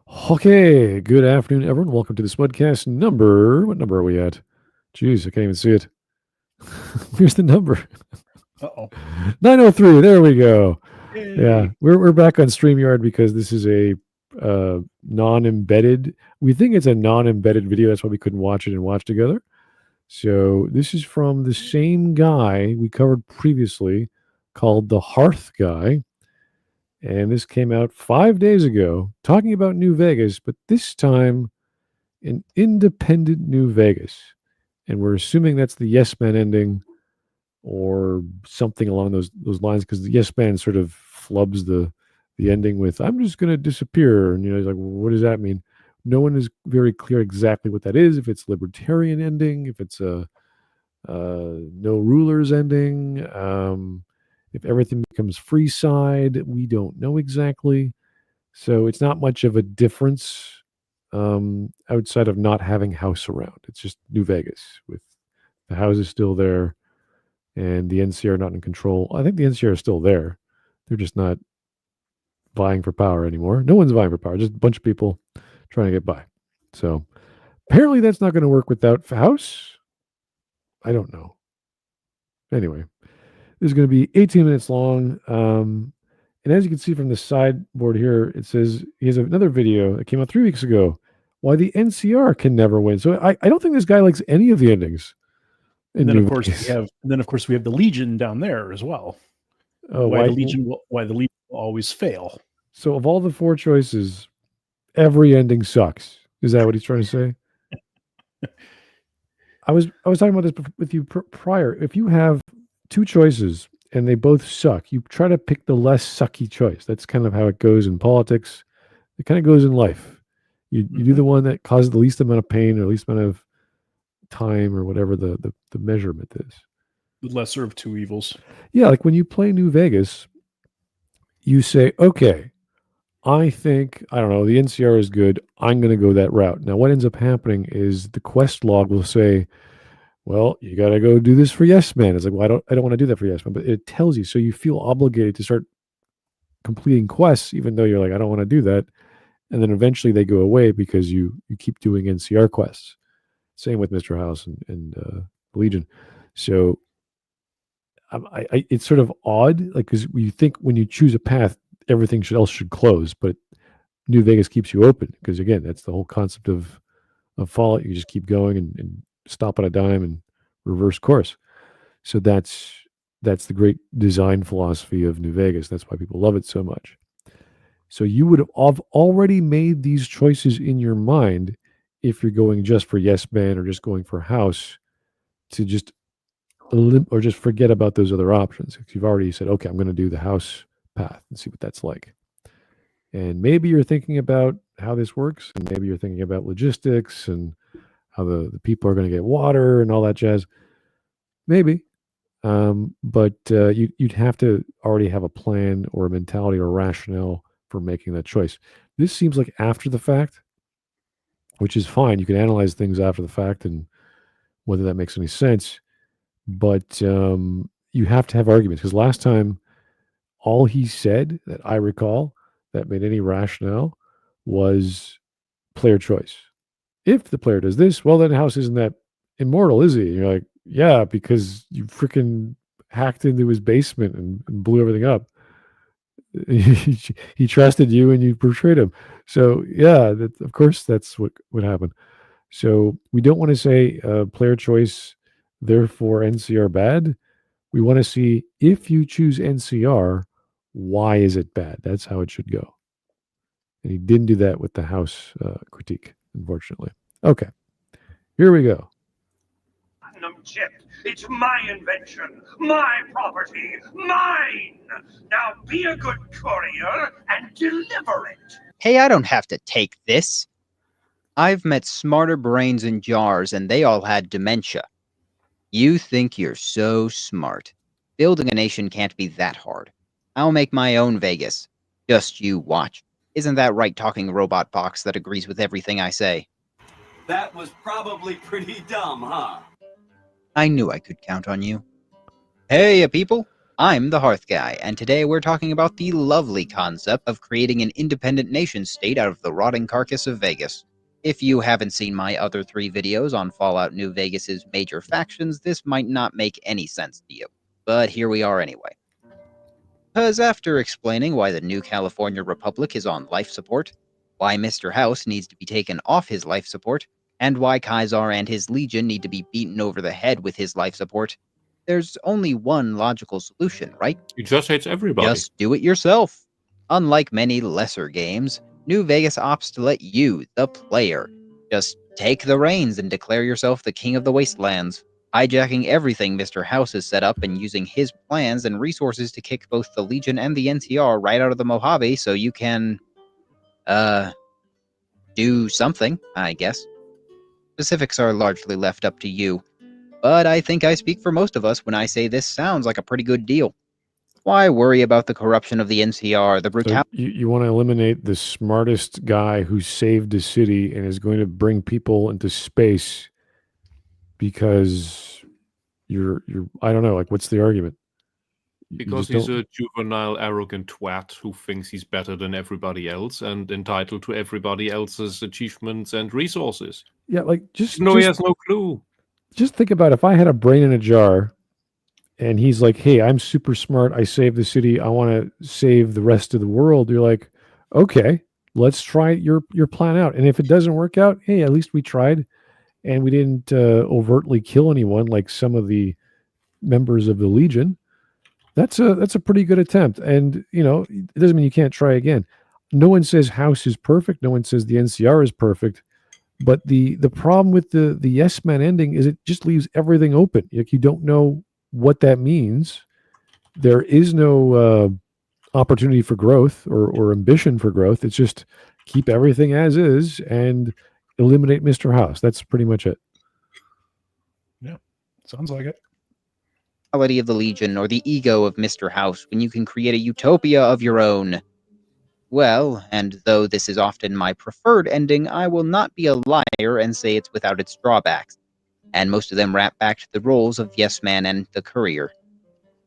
Okay, good afternoon, everyone. Welcome to the Smudcast number. What number are we at? Jeez, I can't even see it. Where's the number? Uh-oh. 903. There we go. Yay. Yeah, we're back on StreamYard because this is a non-embedded. We think it's a non-embedded video. That's why we couldn't watch it and watch together. So this is from the same guy we covered previously, called TheHearthGuy. And this came out 5 days ago, talking about New Vegas, but this time in independent New Vegas. And we're assuming that's the Yes Man ending or something along those lines, because the Yes Man sort of flubs the ending with, I'm just going to disappear. And, he's like, well, what does that mean? No one is very clear exactly what that is, if it's libertarian ending, if it's a no rulers ending, if everything becomes free side, we don't know exactly. So it's not much of a difference outside of not having house around. It's just New Vegas with the houses still there and the NCR not in control. I think the NCR is still there. They're just not vying for power anymore. No one's vying for power, just a bunch of people trying to get by. So apparently that's not going to work without house. I don't know. Anyway, this is going to be 18 minutes long. And as you can see from the sideboard here, it says he has another video that came out 3 weeks ago, why the NCR can never win. So I don't think this guy likes any of the endings. And then of course we have the Legion down there as well. Oh, why the Legion will always fail. So of all the four choices, every ending sucks. Is that what he's trying to say? I was talking about this with you prior. If you have two choices and they both suck, you try to pick the less sucky choice. That's kind of how it goes in politics. It kind of goes in life. You do the one that causes the least amount of pain or the least amount of time or whatever the measurement is. The lesser of two evils. Yeah, like when you play New Vegas, you say, okay, I think, I don't know, the NCR is good. I'm going to go that route. Now, what ends up happening is the quest log will say, well, you got to go do this for Yes Man. It's like, well, I don't want to do that for Yes Man, but it tells you, so you feel obligated to start completing quests, even though you're like, I don't want to do that. And then eventually they go away because you keep doing NCR quests. Same with Mr. House and Legion. So it's sort of odd, like, because you think when you choose a path, everything else should close, but New Vegas keeps you open because, again, that's the whole concept of Fallout. You just keep going and stop on a dime and reverse course. So that's the great design philosophy of New Vegas. That's why people love it so much. So you would have already made these choices in your mind if you're going just for Yes Man or just going for House, to just or just forget about those other options. You've already said, okay, I'm going to do the House path and see what that's like. And maybe you're thinking about how this works, and maybe you're thinking about logistics and how the people are going to get water and all that jazz. Maybe. But you'd have to already have a plan or a mentality or rationale for making that choice. This seems like after the fact, which is fine. You can analyze things after the fact and whether that makes any sense. But you have to have arguments, because last time, all he said that I recall that made any rationale was player choice. If the player does this, well, then House isn't that immortal, is he? And you're like, yeah, because you freaking hacked into his basement and blew everything up. He trusted you and you betrayed him. So yeah, of course that's what would happen. So we don't want to say player choice, therefore NCR bad. We want to see, if you choose NCR, why is it bad? That's how it should go. And he didn't do that with the House critique, unfortunately. Okay, here we go. Platinum chip. It's my invention, my property, mine. Now be a good courier and deliver it. Hey, I don't have to take this. I've met smarter brains in jars, and they all had dementia. You think you're so smart. Building a nation can't be that hard. I'll make my own Vegas. Just you watch. Isn't that right, talking robot box that agrees with everything I say? That was probably pretty dumb, huh? I knew I could count on you. Hey, people. I'm the Hearth Guy, and today we're talking about the lovely concept of creating an independent nation-state out of the rotting carcass of Vegas. If you haven't seen my other 3 videos on Fallout New Vegas's major factions, this might not make any sense to you. But here we are anyway. Because after explaining why the new California Republic is on life support, why Mr. House needs to be taken off his life support, and why Kaisar and his Legion need to be beaten over the head with his life support, there's only one logical solution, right? He just hates everybody. Just do it yourself. Unlike many lesser games, New Vegas opts to let you, the player, just take the reins and declare yourself the king of the wastelands, hijacking everything Mr. House has set up and using his plans and resources to kick both the Legion and the NCR right out of the Mojave so you can, do something, I guess. Specifics are largely left up to you, but I think I speak for most of us when I say this sounds like a pretty good deal. Why worry about the corruption of the NCR, the brutality? So you want to eliminate the smartest guy who saved a city and is going to bring people into space because you're I don't know, like, what's the argument? Because he's a juvenile, arrogant twat who thinks he's better than everybody else and entitled to everybody else's achievements and resources. Yeah, like, he has no clue. Just think about if I had a brain in a jar and he's like, hey, I'm super smart, I saved the city, I want to save the rest of the world. You're like, okay, let's try your plan out. And if it doesn't work out, hey, at least we tried and we didn't overtly kill anyone like some of the members of the Legion. That's a pretty good attempt. And, you know, it doesn't mean you can't try again. No one says House is perfect. No one says the NCR is perfect. But the problem with the yes man ending is it just leaves everything open. Like, you don't know what that means. There is no opportunity for growth or ambition for growth. It's just keep everything as is and eliminate Mr. House. That's pretty much it. Yeah, sounds like it. Of the Legion or the ego of Mr. House when you can create a utopia of your own. Well, and though this is often my preferred ending, I will not be a liar and say it's without its drawbacks, and most of them wrap back to the roles of Yes Man and the Courier.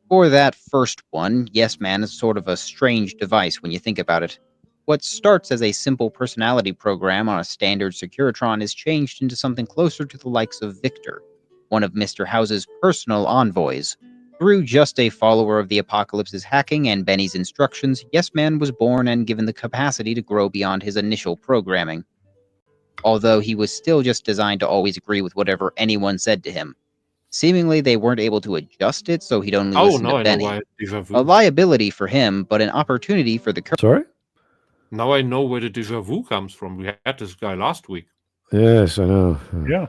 For that first one, Yes Man is sort of a strange device when you think about it. What starts as a simple personality program on a standard Securitron is changed into something closer to the likes of Victor, one of Mr. House's personal envoys. Through just a follower of the Apocalypse's hacking and Benny's instructions, Yes Man was born and given the capacity to grow beyond his initial programming. Although he was still just designed to always agree with whatever anyone said to him. Seemingly, they weren't able to adjust it, so he'd only listen to Benny. A liability for him, but an opportunity for the... Sorry? Now I know where the déjà vu comes from. We had this guy last week. Yes, I know. Yeah.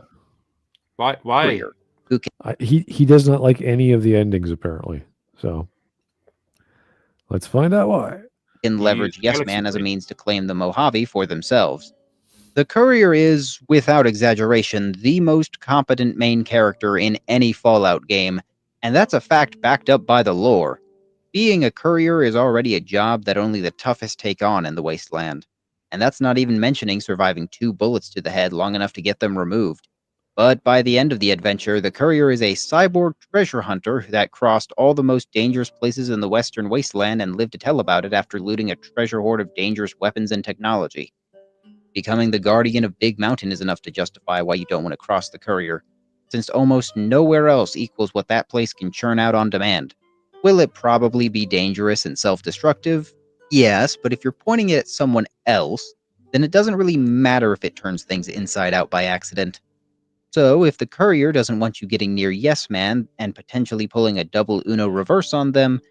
Why? He does not like any of the endings, apparently. So let's find out why. Can leverage Yes Man as a means to claim the Mojave for themselves. The Courier is, without exaggeration, the most competent main character in any Fallout game, and that's a fact backed up by the lore. Being a Courier is already a job that only the toughest take on in the Wasteland, and that's not even mentioning surviving 2 bullets to the head long enough to get them removed. But by the end of the adventure, the Courier is a cyborg treasure hunter that crossed all the most dangerous places in the Western Wasteland and lived to tell about it after looting a treasure hoard of dangerous weapons and technology. Becoming the guardian of Big Mountain is enough to justify why you don't want to cross the Courier, since almost nowhere else equals what that place can churn out on demand. Will it probably be dangerous and self-destructive? Yes, but if you're pointing it at someone else, then it doesn't really matter if it turns things inside out by accident. So, if the Courier doesn't want you getting near Yes Man and potentially pulling a double Uno reverse on them,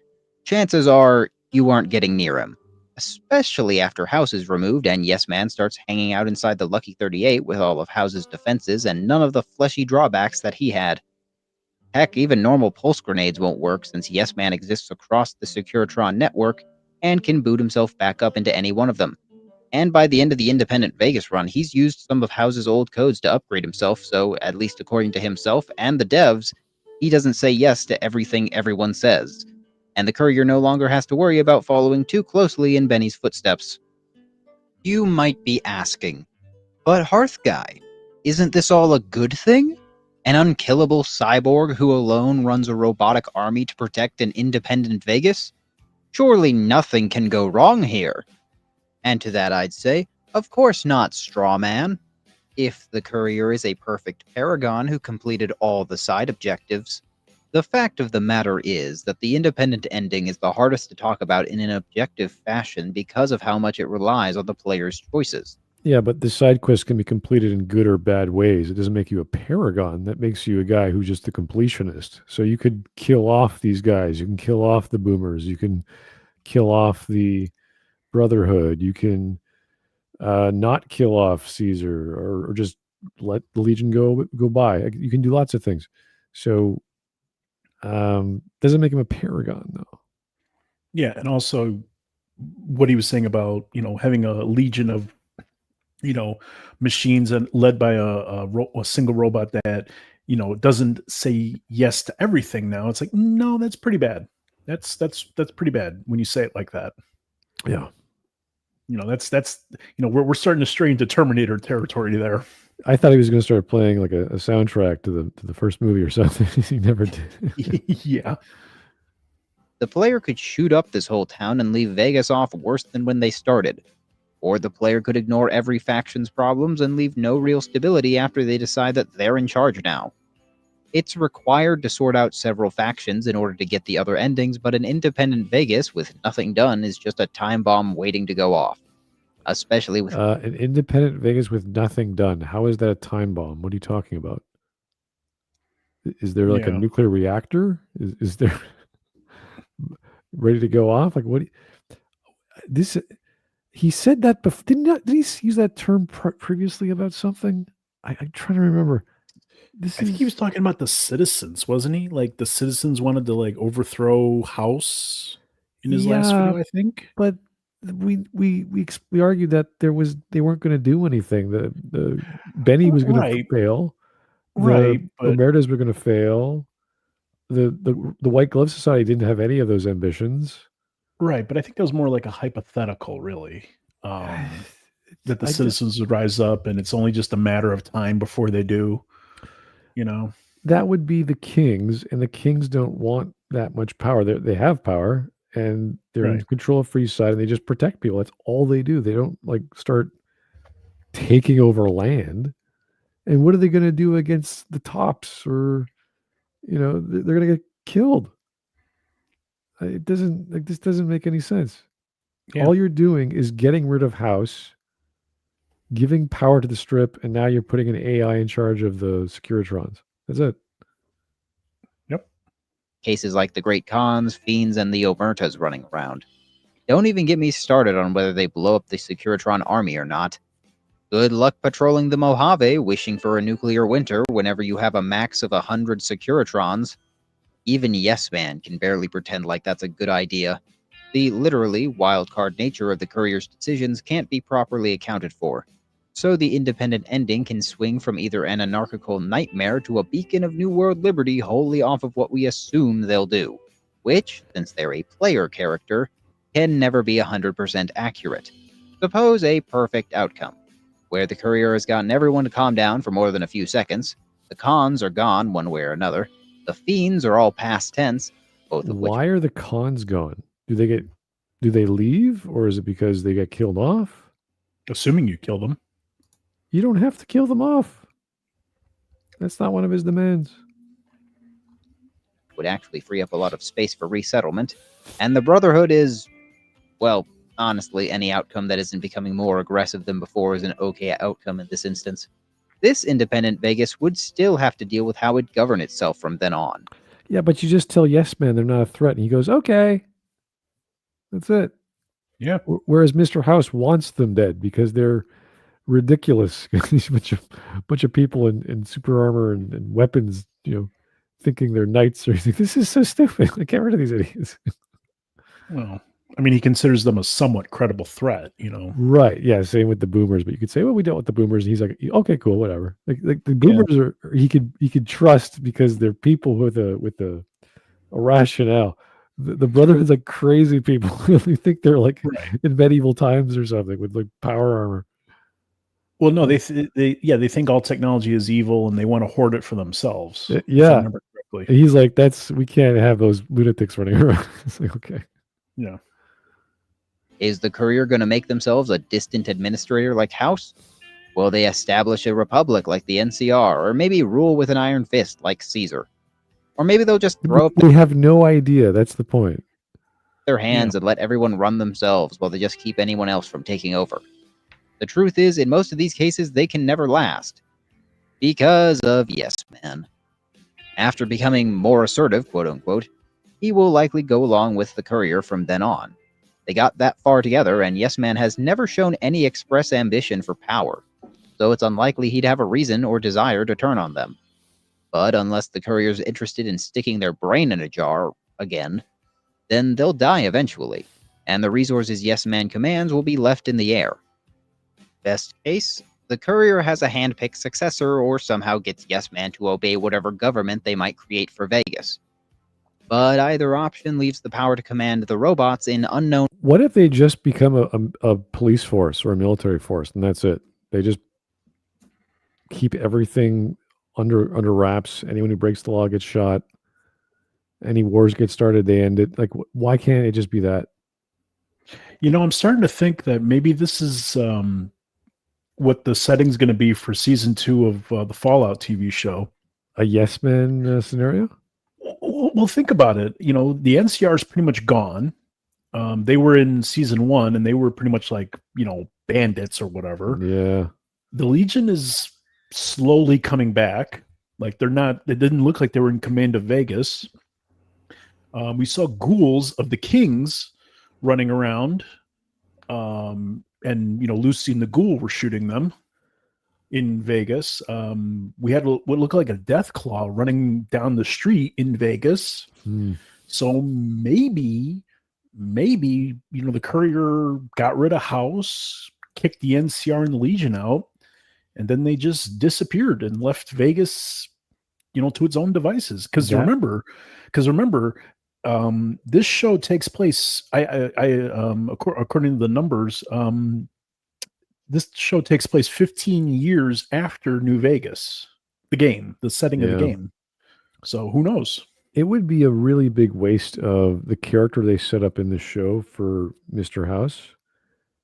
chances are you aren't getting near him. Especially after House is removed and Yes Man starts hanging out inside the Lucky 38 with all of House's defenses and none of the fleshy drawbacks that he had. Heck, even normal pulse grenades won't work since Yes Man exists across the Securitron network and can boot himself back up into any one of them. And by the end of the Independent Vegas run, he's used some of House's old codes to upgrade himself, so, at least according to himself and the devs, he doesn't say yes to everything everyone says. And the Courier no longer has to worry about following too closely in Benny's footsteps. You might be asking, but HearthGuy, isn't this all a good thing? An unkillable cyborg who alone runs a robotic army to protect an independent Vegas? Surely nothing can go wrong here. And to that I'd say, of course not, straw man. If the courier is a perfect paragon who completed all the side objectives, the fact of the matter is that the independent ending is the hardest to talk about in an objective fashion because of how much it relies on the player's choices. Yeah, but the side quest can be completed in good or bad ways. It doesn't make you a paragon. That makes you a guy who's just a completionist. So you could kill off these guys. You can kill off the boomers. You can kill off the Brotherhood. You can not kill off Caesar, or just let the Legion go by. You can do lots of things. So doesn't make him a paragon, though. Yeah, and also what he was saying about, having a legion of, machines and led by a single robot that, doesn't say yes to everything now. It's like, no, that's pretty bad. That's pretty bad when you say it like that. Yeah. We're starting to stray into Terminator territory there. I thought he was going to start playing like a soundtrack to the first movie or something. He never did. Yeah. The player could shoot up this whole town and leave Vegas off worse than when they started. Or the player could ignore every faction's problems and leave no real stability after they decide that they're in charge now. It's required to sort out several factions in order to get the other endings, but an independent Vegas with nothing done is just a time bomb waiting to go off. Especially with an independent Vegas with nothing done. How is that a time bomb? What are you talking about? Is there like a nuclear reactor? Is there ready to go off? Like what? This he said that before. Did he use that term previously about something? I'm trying to remember. I think he was talking about the citizens, wasn't he? Like the citizens wanted to overthrow House in his last video, I think. But we argued that they weren't going to do anything. The Benny was going to fail. Right. The Omertas were going to fail. The White Glove Society didn't have any of those ambitions. Right, but I think that was more like a hypothetical, really. That the citizens would rise up, and it's only just a matter of time before they do. That would be the kings, and the kings don't want that much power. They have power, and they're in control of Free Side, and they just protect people. That's all they do. They don't start taking over land. And what are they going to do against the tops? Or they're going to get killed. It doesn't this doesn't make any sense. Yeah. All you're doing is getting rid of House, giving power to the Strip, and now you're putting an AI in charge of the Securitrons. That's it. Yep. Cases like the Great Khans, Fiends, and the Omertas running around. Don't even get me started on whether they blow up the Securitron army or not. Good luck patrolling the Mojave, wishing for a nuclear winter whenever you have a max of 100 Securitrons. Even Yes Man can barely pretend like that's a good idea. The literally wildcard nature of the courier's decisions can't be properly accounted for. So the independent ending can swing from either an anarchical nightmare to a beacon of New World liberty wholly off of what we assume they'll do, which, since they're a player character, can never be 100% accurate. Suppose a perfect outcome, where the courier has gotten everyone to calm down for more than a few seconds, the cons are gone one way or another, the fiends are all past tense, both of which... Why are the cons gone? Do they leave, or is it because they get killed off? Assuming you kill them. You don't have to kill them off. That's not one of his demands. Would actually free up a lot of space for resettlement. And the Brotherhood is, well, honestly, any outcome that isn't becoming more aggressive than before is an okay outcome in this instance. This independent Vegas would still have to deal with how it govern itself from then on. Yeah, but you just tell Yes Man they're not a threat, and he goes, okay. That's it. Yeah. Whereas Mr. House wants them dead because they're ridiculous. These bunch of people in super armor and weapons, thinking they're knights or anything. This is so stupid. Like, get rid of these idiots. Well, I mean, he considers them a somewhat credible threat, Right. Yeah. Same with the boomers, but you could say, well, we dealt with the boomers. And he's like, okay, cool, whatever. Like the boomers are, he could trust because they're people with a rationale. The Brotherhood's like crazy people. They think they're like in medieval times or something with like power armor. Well, no, they think all technology is evil and they want to hoard it for themselves. If I Yeah. remember correctly. He's like, we can't have those lunatics running around. It's like, okay. Yeah. Is the courier going to make themselves a distant administrator like House? Will they establish a republic like the NCR, or maybe rule with an iron fist like Caesar? Or maybe they'll just throw up We have no idea. That's the point. their hands and let everyone run themselves while they just keep anyone else from taking over. The truth is, in most of these cases, they can never last. Because of Yes Man. After becoming more assertive, quote unquote, he will likely go along with the courier from then on. They got that far together, and Yes Man has never shown any express ambition for power, so it's unlikely he'd have a reason or desire to turn on them. But unless the courier's interested in sticking their brain in a jar again, then they'll die eventually, and the resources Yes Man commands will be left in the air. Best case, the courier has a hand-picked successor or somehow gets Yes Man to obey whatever government they might create for Vegas. But either option leaves the power to command the robots in unknown... What if they just become a police force or a military force, and that's it? They just keep everything under wraps. Anyone who breaks the law gets shot. Any wars get started, they end it. Like, why can't it just be that? I'm starting to think that maybe this is what the setting's going to be for season 2 of the Fallout TV show. A Yes Man scenario? Well, think about it. The NCR is pretty much gone. They were in season 1, and they were pretty much like, bandits or whatever. Yeah. The Legion is slowly coming back. Like, they didn't look like they were in command of Vegas. We saw ghouls of the Kings running around. And Lucy and the Ghoul were shooting them in Vegas. We had what looked like a death claw running down the street in Vegas. So maybe the courier got rid of House, kicked the NCR and the Legion out, and then they just disappeared and left Vegas, to its own devices. Because remember, this show takes place. According to the numbers, this show takes place 15 years after New Vegas, the setting of the game. So who knows? It would be a really big waste of the character they set up in the show for Mr. House,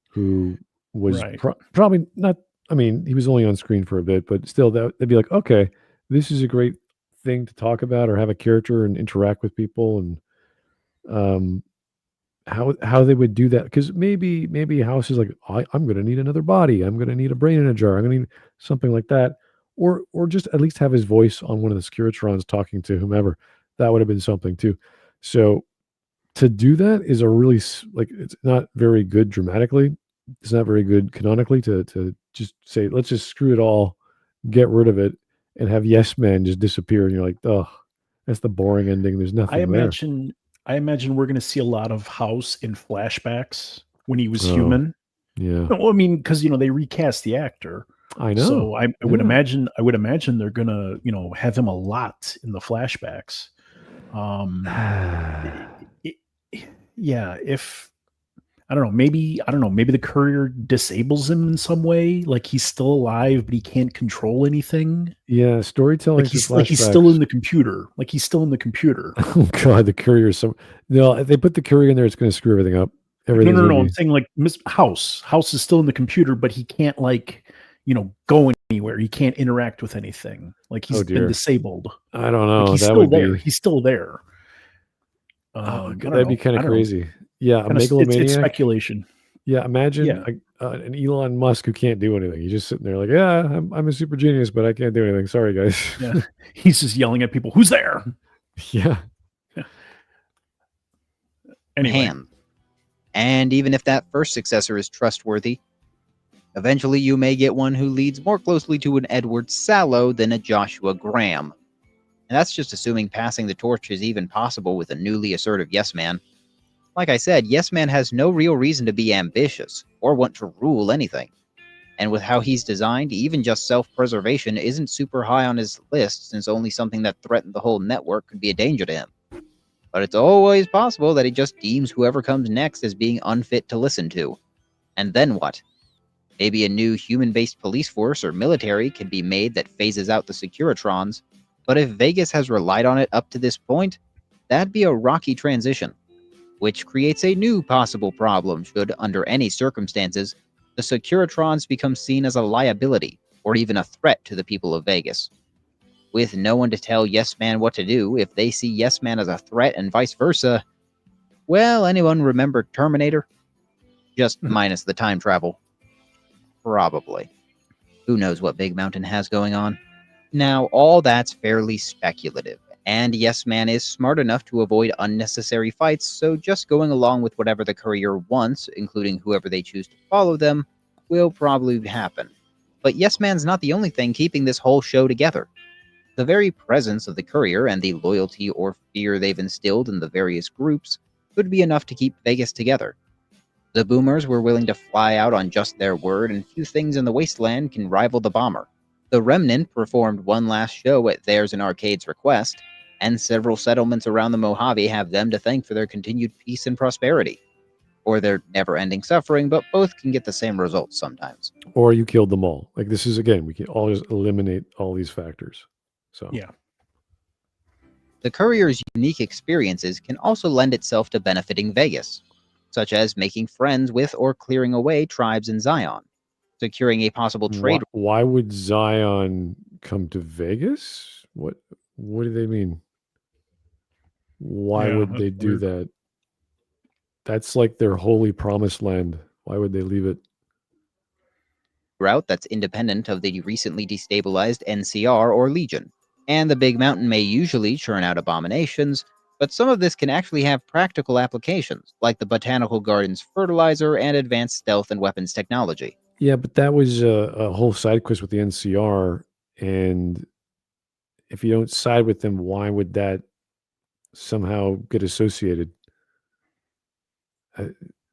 who was probably not. I mean, he was only on screen for a bit, but still, they'd be like, okay, this is a great thing to talk about or have a character and interact with people, and how they would do that, because maybe House is like, I'm going to need another body, I'm going to need a brain in a jar, I'm going to need something like that, or just at least have his voice on one of the Securitrons talking to whomever. That would have been something too. So to do that is a really, like, it's not very good dramatically, it's not very good canonically to just say, let's just screw it all, get rid of it, and have Yes Man just disappear, and you're like, oh, that's the boring ending. There's nothing I imagine we're going to see a lot of House in flashbacks when he was human. Yeah. Well, I mean, because they recast the actor. I know. So I would imagine they're going to have him a lot in the flashbacks. If I don't know, maybe the courier disables him in some way, like he's still alive but he can't control anything. Yeah, storytelling. Like he's still in the computer. Oh God, the courier. No, if they put the courier in there, it's going to screw everything up. No. I'm saying like House is still in the computer, but he can't go anywhere. He can't interact with anything. Like he's been disabled. I don't know. Like he's still there. He's still there. That'd be kind of crazy. Yeah, a megalomaniac. It's speculation. Yeah, imagine an Elon Musk who can't do anything. He's just sitting there like, yeah, I'm a super genius, but I can't do anything. Sorry, guys. Yeah, he's just yelling at people. Who's there? Yeah. Anyway. And even if that first successor is trustworthy, eventually you may get one who leads more closely to an Edward Sallow than a Joshua Graham. And that's just assuming passing the torch is even possible with a newly assertive Yes Man. Like I said, Yes Man has no real reason to be ambitious or want to rule anything. And with how he's designed, even just self-preservation isn't super high on his list, since only something that threatened the whole network could be a danger to him. But it's always possible that he just deems whoever comes next as being unfit to listen to. And then what? Maybe a new human-based police force or military can be made that phases out the Securitrons, but if Vegas has relied on it up to this point, that'd be a rocky transition, which creates a new possible problem should, under any circumstances, the Securitrons become seen as a liability or even a threat to the people of Vegas. With no one to tell Yes Man what to do if they see Yes Man as a threat and vice versa, well, anyone remember Terminator? Just minus the time travel. Probably. Who knows what Big Mountain has going on? Now, all that's fairly speculative, and Yes Man is smart enough to avoid unnecessary fights, so just going along with whatever the courier wants, including whoever they choose to follow them, will probably happen. But Yes Man's not the only thing keeping this whole show together. The very presence of the courier and the loyalty or fear they've instilled in the various groups could be enough to keep Vegas together. The boomers were willing to fly out on just their word, and few things in the wasteland can rival the bomber. The Remnant performed one last show at theirs and Arcade's request, and several settlements around the Mojave have them to thank for their continued peace and prosperity. Or their never-ending suffering, but both can get the same results sometimes. Or you killed them all. Like, this is, again, we can always eliminate all these factors. So Yeah. The courier's unique experiences can also lend itself to benefiting Vegas, such as making friends with or clearing away tribes in Zion, securing a possible trade. Why would Zion come to Vegas? What do they mean? Why Yeah, would they that's do weird. that? That's like their holy promised land. Why would they leave it? Route that's independent of the recently destabilized NCR or Legion. And the Big Mountain may usually churn out abominations, but some of this can actually have practical applications, like the Botanical Garden's fertilizer and advanced stealth and weapons technology. Yeah, but that was a whole side quest with the NCR, and if you don't side with them, why would that somehow get associated?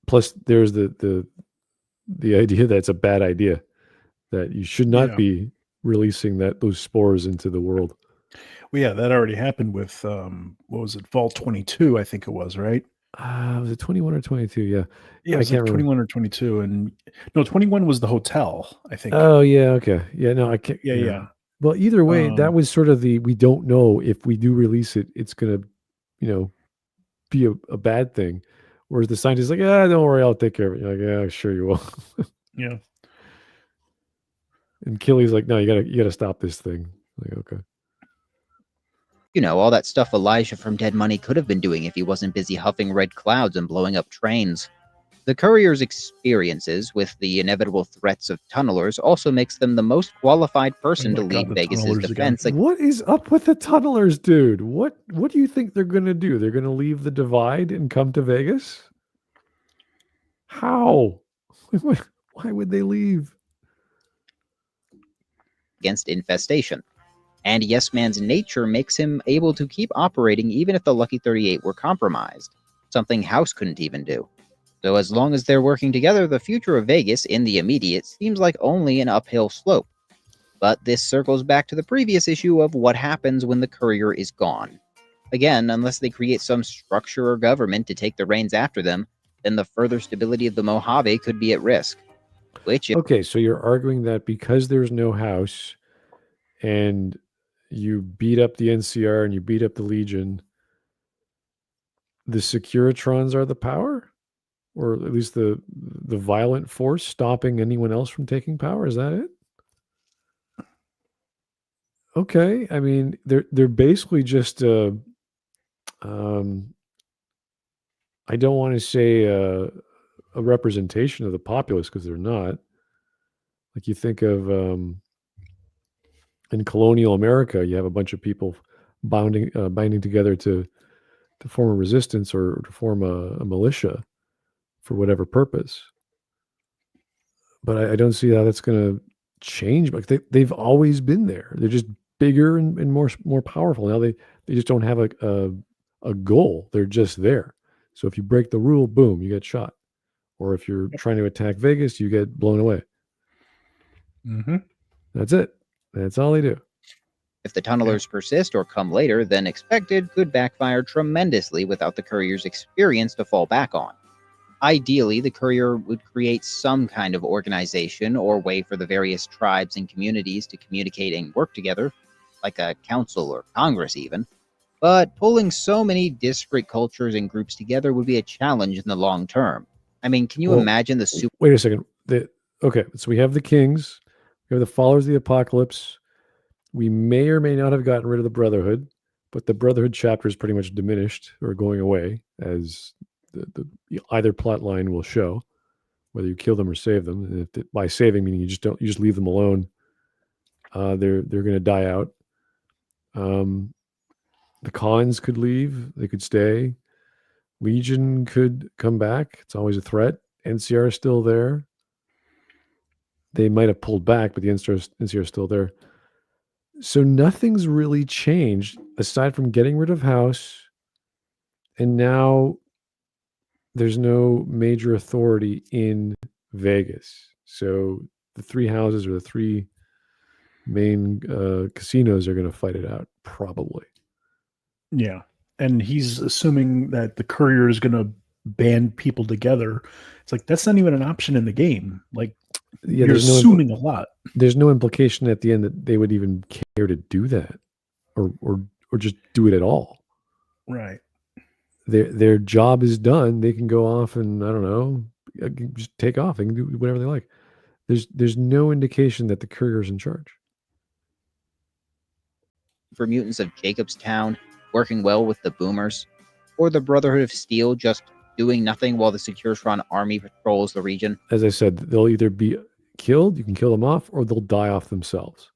Plus, there's the idea that it's a bad idea, that you should not Yeah. be releasing those spores into the world. Well, yeah, that already happened with what was it, Fall 22, I think it was, right? Was it 21 or 22? Yeah. Yeah, it I was can't like remember. 21 or 22, and no, 21 was the hotel, I think. Oh, yeah, okay. Yeah, no, I can't. Yeah. Well, either way, that was sort of we don't know if we do release it, it's going to, be a bad thing. Whereas the scientist is like, don't worry, I'll take care of it. You're like, yeah, sure you will. Yeah. And Killy's like, no, you gotta stop this thing. Like, okay. You know, all that stuff Elijah from Dead Money could have been doing if he wasn't busy huffing red clouds and blowing up trains. The courier's experiences with the inevitable threats of tunnelers also makes them the most qualified person to lead Vegas's defense. What is up with the tunnelers, dude? What do you think they're gonna do? They're gonna leave the divide and come to Vegas? How? Why would they leave? Against infestation. And Yes Man's nature makes him able to keep operating even if the Lucky 38 were compromised, something House couldn't even do. So as long as they're working together, the future of Vegas in the immediate seems like only an uphill slope. But this circles back to the previous issue of what happens when the courier is gone. Again, unless they create some structure or government to take the reins after them, then the further stability of the Mojave could be at risk. Okay, so you're arguing that because there's no House and you beat up the NCR and you beat up the Legion, the Securitrons are the power? Or at least the violent force stopping anyone else from taking power? Is that it? Okay, I mean, they're basically just I don't want to say a representation of the populace, because they're not. Like, you think of in colonial America, you have a bunch of people binding together to form a resistance or to form a militia for whatever purpose. But I don't see how that's going to change. Like, they've always been there. They're just bigger and more powerful. Now they just don't have a goal. They're just there. So if you break the rule, boom, you get shot. Or if you're trying to attack Vegas, you get blown away. Mm-hmm. That's it. That's all they do. If the tunnelers persist or come later than expected, could backfire tremendously without the courier's experience to fall back on. Ideally, the courier would create some kind of organization or way for the various tribes and communities to communicate and work together, like a council or congress even. But pulling so many disparate cultures and groups together would be a challenge in the long term. I mean, can you imagine the super... Wait a second. Okay, so we have the kings, we have the followers of the apocalypse. We may or may not have gotten rid of the Brotherhood, but the Brotherhood chapter is pretty much diminished or going away, as the either plot line will show, whether you kill them or save them. And if by saving meaning you just leave them alone, they're going to die out. The Khans could leave, they could stay. Legion could come back. It's always a threat. NCR is still there. They might have pulled back, but the NCR is still there. So nothing's really changed aside from getting rid of House, and now there's no major authority in Vegas. So the three houses or the three main casinos are going to fight it out, probably. Yeah. And he's assuming that the courier is going to band people together. It's like, that's not even an option in the game. Like, you're assuming a lot. There's no implication at the end that they would even care to do that or just do it at all. Right. Their job is done. They can go off and, I don't know, just take off. They can do whatever they like. There's no indication that the courier is in charge. For mutants of Jacobstown working well with the boomers, or the Brotherhood of Steel just doing nothing while the Securitron army patrols the region? As I said, they'll either be killed, you can kill them off, or they'll die off themselves.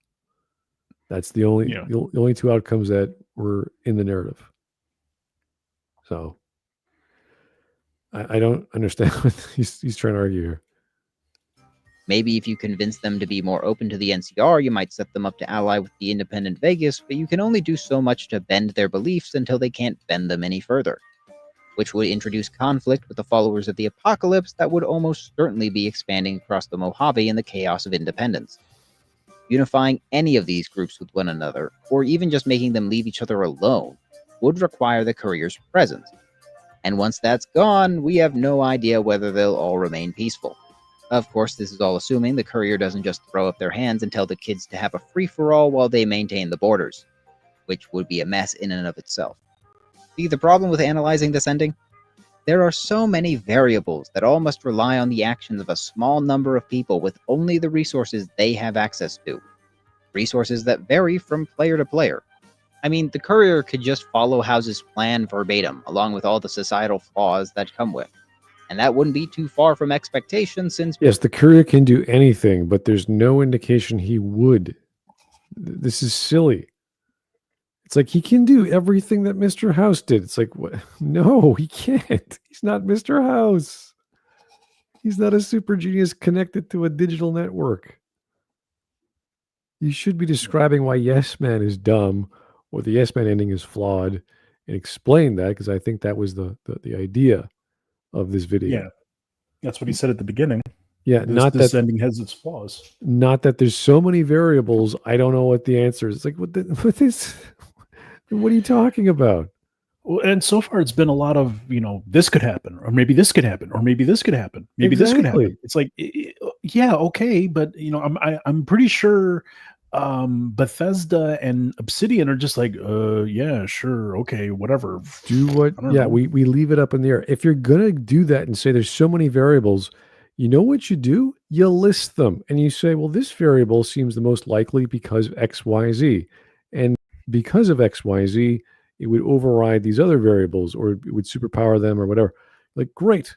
That's the only two outcomes that were in the narrative. So I don't understand what he's trying to argue here. Maybe if you convince them to be more open to the NCR, you might set them up to ally with the independent Vegas, but you can only do so much to bend their beliefs until they can't bend them any further, which would introduce conflict with the followers of the apocalypse that would almost certainly be expanding across the Mojave in the chaos of independence. Unifying any of these groups with one another, or even just making them leave each other alone, would require the courier's presence. And once that's gone, we have no idea whether they'll all remain peaceful. Of course, this is all assuming the courier doesn't just throw up their hands and tell the kids to have a free-for-all while they maintain the borders, which would be a mess in and of itself. See the problem with analyzing this ending? There are so many variables that all must rely on the actions of a small number of people with only the resources they have access to. Resources that vary from player to player. I mean, the courier could just follow House's plan verbatim, along with all the societal flaws that come with. And that wouldn't be too far from expectation since... Yes, the courier can do anything, but there's no indication he would. This is silly. It's like he can do everything that Mr. House did. It's like, what? No, he can't. He's not Mr. House. He's not a super genius connected to a digital network. You should be describing why Yes Man is dumb or the Yes Man ending is flawed and explain that, because I think that was the idea of this video. Yeah, that's what he said at the beginning. Yeah, this ending has its flaws. Not that there's so many variables, I don't know what the answer is. It's like, what are you talking about? Well, and so far it's been a lot of, this could happen, or maybe this could happen, or maybe this could happen, maybe this could happen. It's like, yeah, okay, but I'm pretty sure Bethesda and Obsidian are just like, yeah, sure, okay, whatever. Do what? Yeah, we leave it up in the air. If you're gonna do that and say there's so many variables, you know what you do? You list them and you say, well, this variable seems the most likely because X, Y, Z, and because of X, Y, Z, it would override these other variables, or it would superpower them, or whatever. Like, great,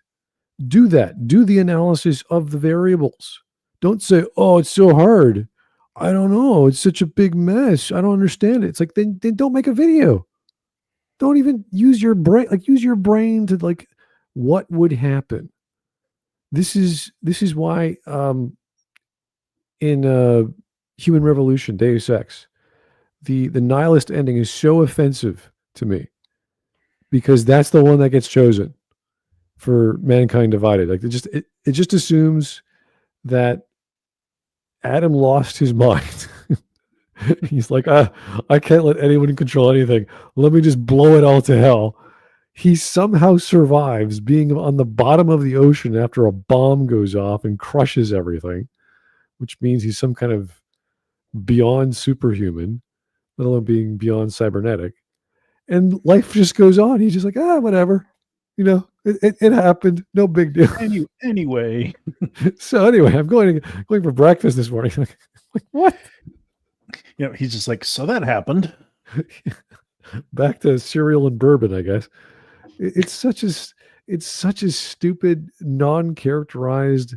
do that. Do the analysis of the variables. Don't say, oh, it's so hard. I don't know. It's such a big mess. I don't understand it. It's like, then don't make a video. Don't even use your brain. Like, use your brain to, like, what would happen. This is why in Human Revolution, Deus Ex, the nihilist ending is so offensive to me, because that's the one that gets chosen for Mankind Divided. Like, it just assumes that Adam lost his mind. He's like, I can't let anyone control anything. Let me just blow it all to hell. he somehow survives being on the bottom of the ocean after a bomb goes off and crushes everything, which means he's some kind of beyond superhuman, let alone being beyond cybernetic. And life just goes on. He's just like, whatever. It happened. No big deal. Anyway. So anyway, I'm going for breakfast this morning. Like, what? He's just like, so that happened. Back to cereal and bourbon, I guess. It's such a stupid, non-characterized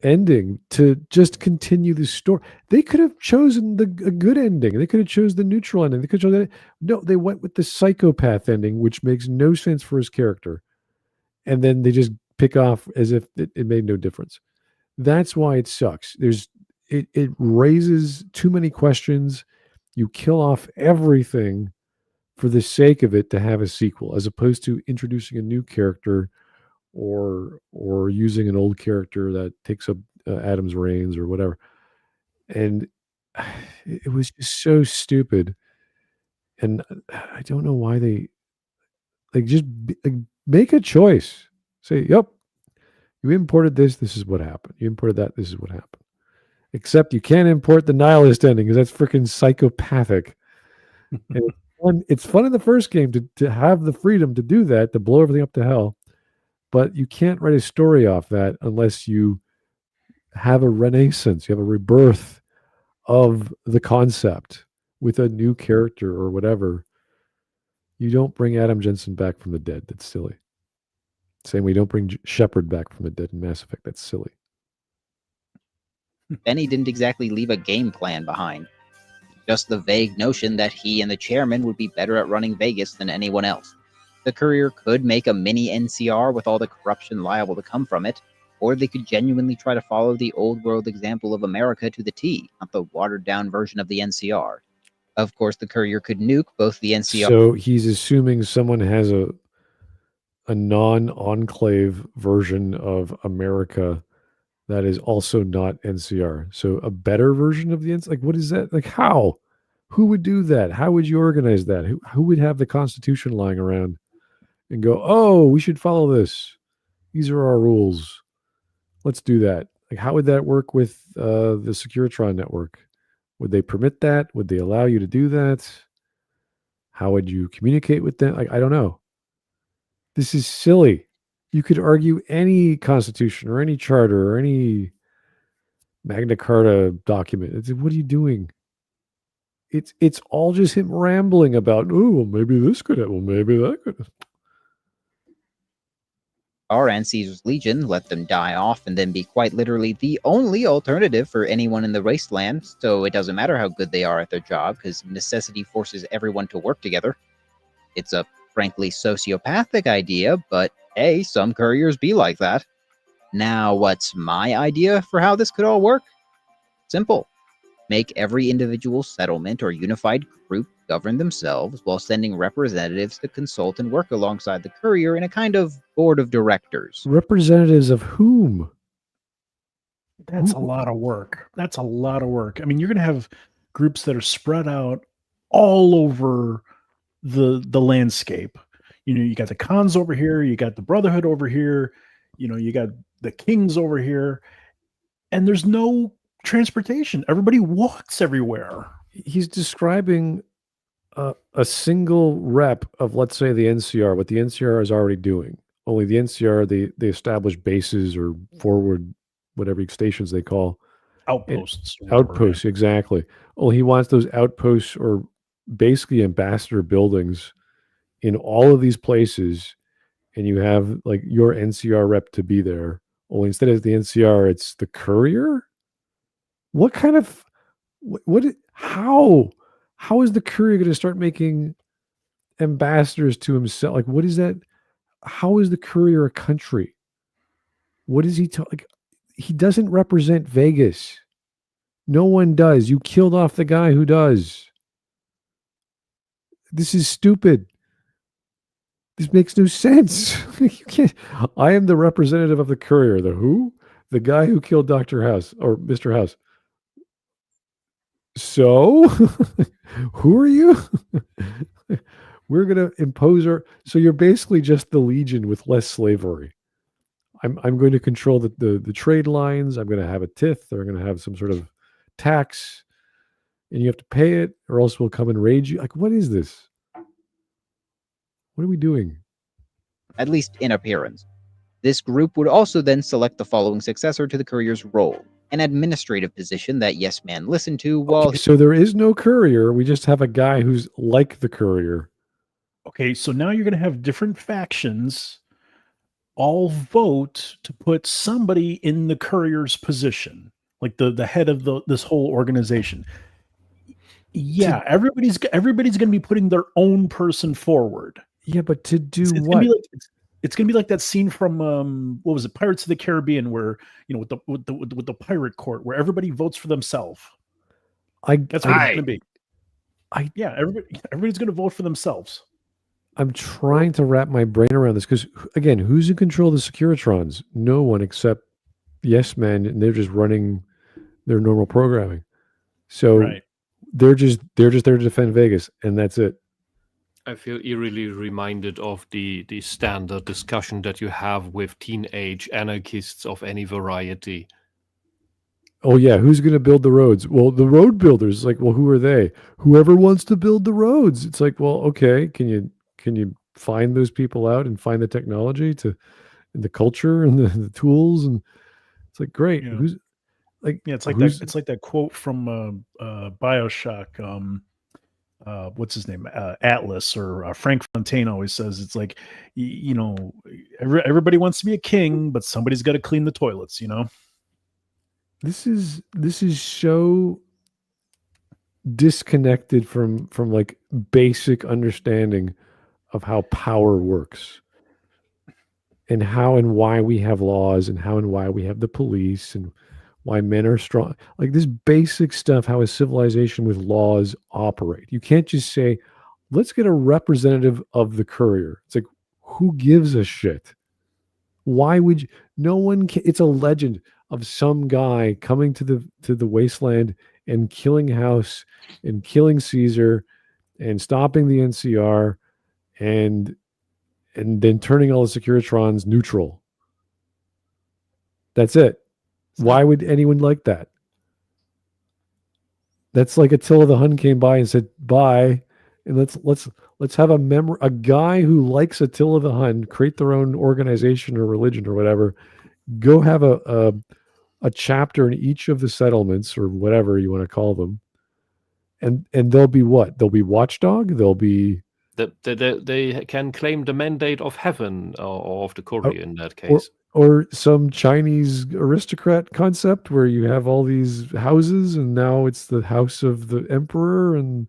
ending to just continue the story. They could have chosen a good ending. They could have chosen the neutral ending. They could have chosen no, they went with the psychopath ending, which makes no sense for his character. And then they just pick off as if it made no difference. That's why it sucks. It raises too many questions. You kill off everything for the sake of it to have a sequel, as opposed to introducing a new character or using an old character that takes up Adam's reins or whatever. And it was just so stupid. And I don't know why they just make a choice. Say, yep, you imported this is what happened. You imported that, this is what happened. Except you can't import the nihilist ending because that's freaking psychopathic. And it's fun in the first game to have the freedom to do that, to blow everything up to hell. But you can't write a story off that unless you have a renaissance, you have a rebirth of the concept with a new character or whatever. You don't bring Adam Jensen back from the dead. That's silly. Same way you don't bring Shepard back from the dead in Mass Effect. That's silly. Benny didn't exactly leave a game plan behind. Just the vague notion that he and the chairman would be better at running Vegas than anyone else. The Courier could make a mini NCR with all the corruption liable to come from it, or they could genuinely try to follow the old world example of America to the T, not the watered-down version of the NCR. Of course, the Courier could nuke both the NCR... So he's assuming someone has a non-enclave version of America that is also not NCR. So a better version of the NCR? Like, what is that? Like, how? Who would do that? How would you organize that? Who would have the Constitution lying around and go, oh, we should follow this. These are our rules. Let's do that. Like, how would that work with the Securitron network? Would they permit that? Would they allow you to do that? How would you communicate with them? Like, I don't know. This is silly. You could argue any constitution or any charter or any Magna Carta document. What are you doing? It's all just him rambling about, oh, well, maybe this could have, well, maybe that could have. Our and Caesar's Legion let them die off and then be quite literally the only alternative for anyone in the wasteland, so it doesn't matter how good they are at their job, because necessity forces everyone to work together. It's a frankly sociopathic idea, but hey, some couriers be like that. Now, what's my idea for how this could all work? Simple. Make every individual settlement or unified group govern themselves while sending representatives to consult and work alongside the courier in a kind of board of directors. Representatives of whom? That's a lot of work. That's a lot of work. I mean, you're going to have groups that are spread out all over the landscape. You got the Khans over here, you got the Brotherhood over here, you got the Kings over here, and there's no transportation. Everybody walks everywhere. He's describing a single rep of, let's say, the NCR, what the NCR is already doing. Only the NCR, they establish bases or forward, whatever stations they call. Outposts. Outposts, exactly. Well, he wants those outposts or basically ambassador buildings in all of these places, and you have like your NCR rep to be there. Only instead of the NCR, it's the courier? What kind of how is the courier going to start making ambassadors to himself? Like, what is that? How is the courier a country? What is he like? He doesn't represent Vegas. No one does. You killed off the guy who does. This is stupid. This makes no sense. You can't. I am the representative of the courier. The who? The guy who killed Dr. House or Mr. House. So, who are you? we're going to impose our. So you're basically just the Legion with less slavery. I'm going to control the trade lines. I'm going to have a tithe, or I'm going to have some sort of tax, and you have to pay it, or else we'll come and raid you. Like, what is this? What are we doing? At least in appearance. This group would also then select the following successor to the courier's role, an administrative position that Yes Man listened to while Okay, so there is no courier. We just have a guy who's like the courier. Okay, so now you're going to have different factions all vote to put somebody in the courier's position, like the head of this whole organization. Yeah, everybody's going to be putting their own person forward. Yeah, but to do It's what? It's going to be like that scene from what was it, Pirates of the Caribbean, where with the pirate court, where everybody votes for themselves. That's what it's going to be. Everybody's going to vote for themselves. I'm trying to wrap my brain around this because, again, who's in control of the Securitrons? No one except Yes Men, and they're just running their normal programming. So they're just there to defend Vegas, and that's it. I feel eerily reminded of the standard discussion that you have with teenage anarchists of any variety. Oh yeah, who's going to build the roads? Well, the road builders. Like, well, who are they? Whoever wants to build the roads. It's like, well, okay, can you find those people out and find the technology and the culture and the tools? And it's like, great. Yeah. Who's like, it's like that. It's like that quote from BioShock. What's his name? Atlas, or Frank Fontaine always says, it's like, everybody wants to be a king, but somebody's got to clean the toilets. This is so disconnected from like basic understanding of how power works, and how and why we have laws, and how and why we have the police, and why men are strong. Like this basic stuff, how a civilization with laws operate. You can't just say, let's get a representative of the courier. It's like, who gives a shit? Why would you? No one can. It's a legend of some guy coming to the wasteland and killing House and killing Caesar and stopping the NCR and then turning all the Securitrons neutral. That's it. Why would anyone like that? That's like Attila the Hun came by and said bye, and let's have a guy who likes Attila the Hun create their own organization or religion or whatever. Go have a chapter in each of the settlements or whatever you want to call them, and they'll be what? They'll be watchdog. They'll be they can claim the mandate of heaven or of the courier in that case. Or some Chinese aristocrat concept where you have all these houses and now it's the house of the emperor, and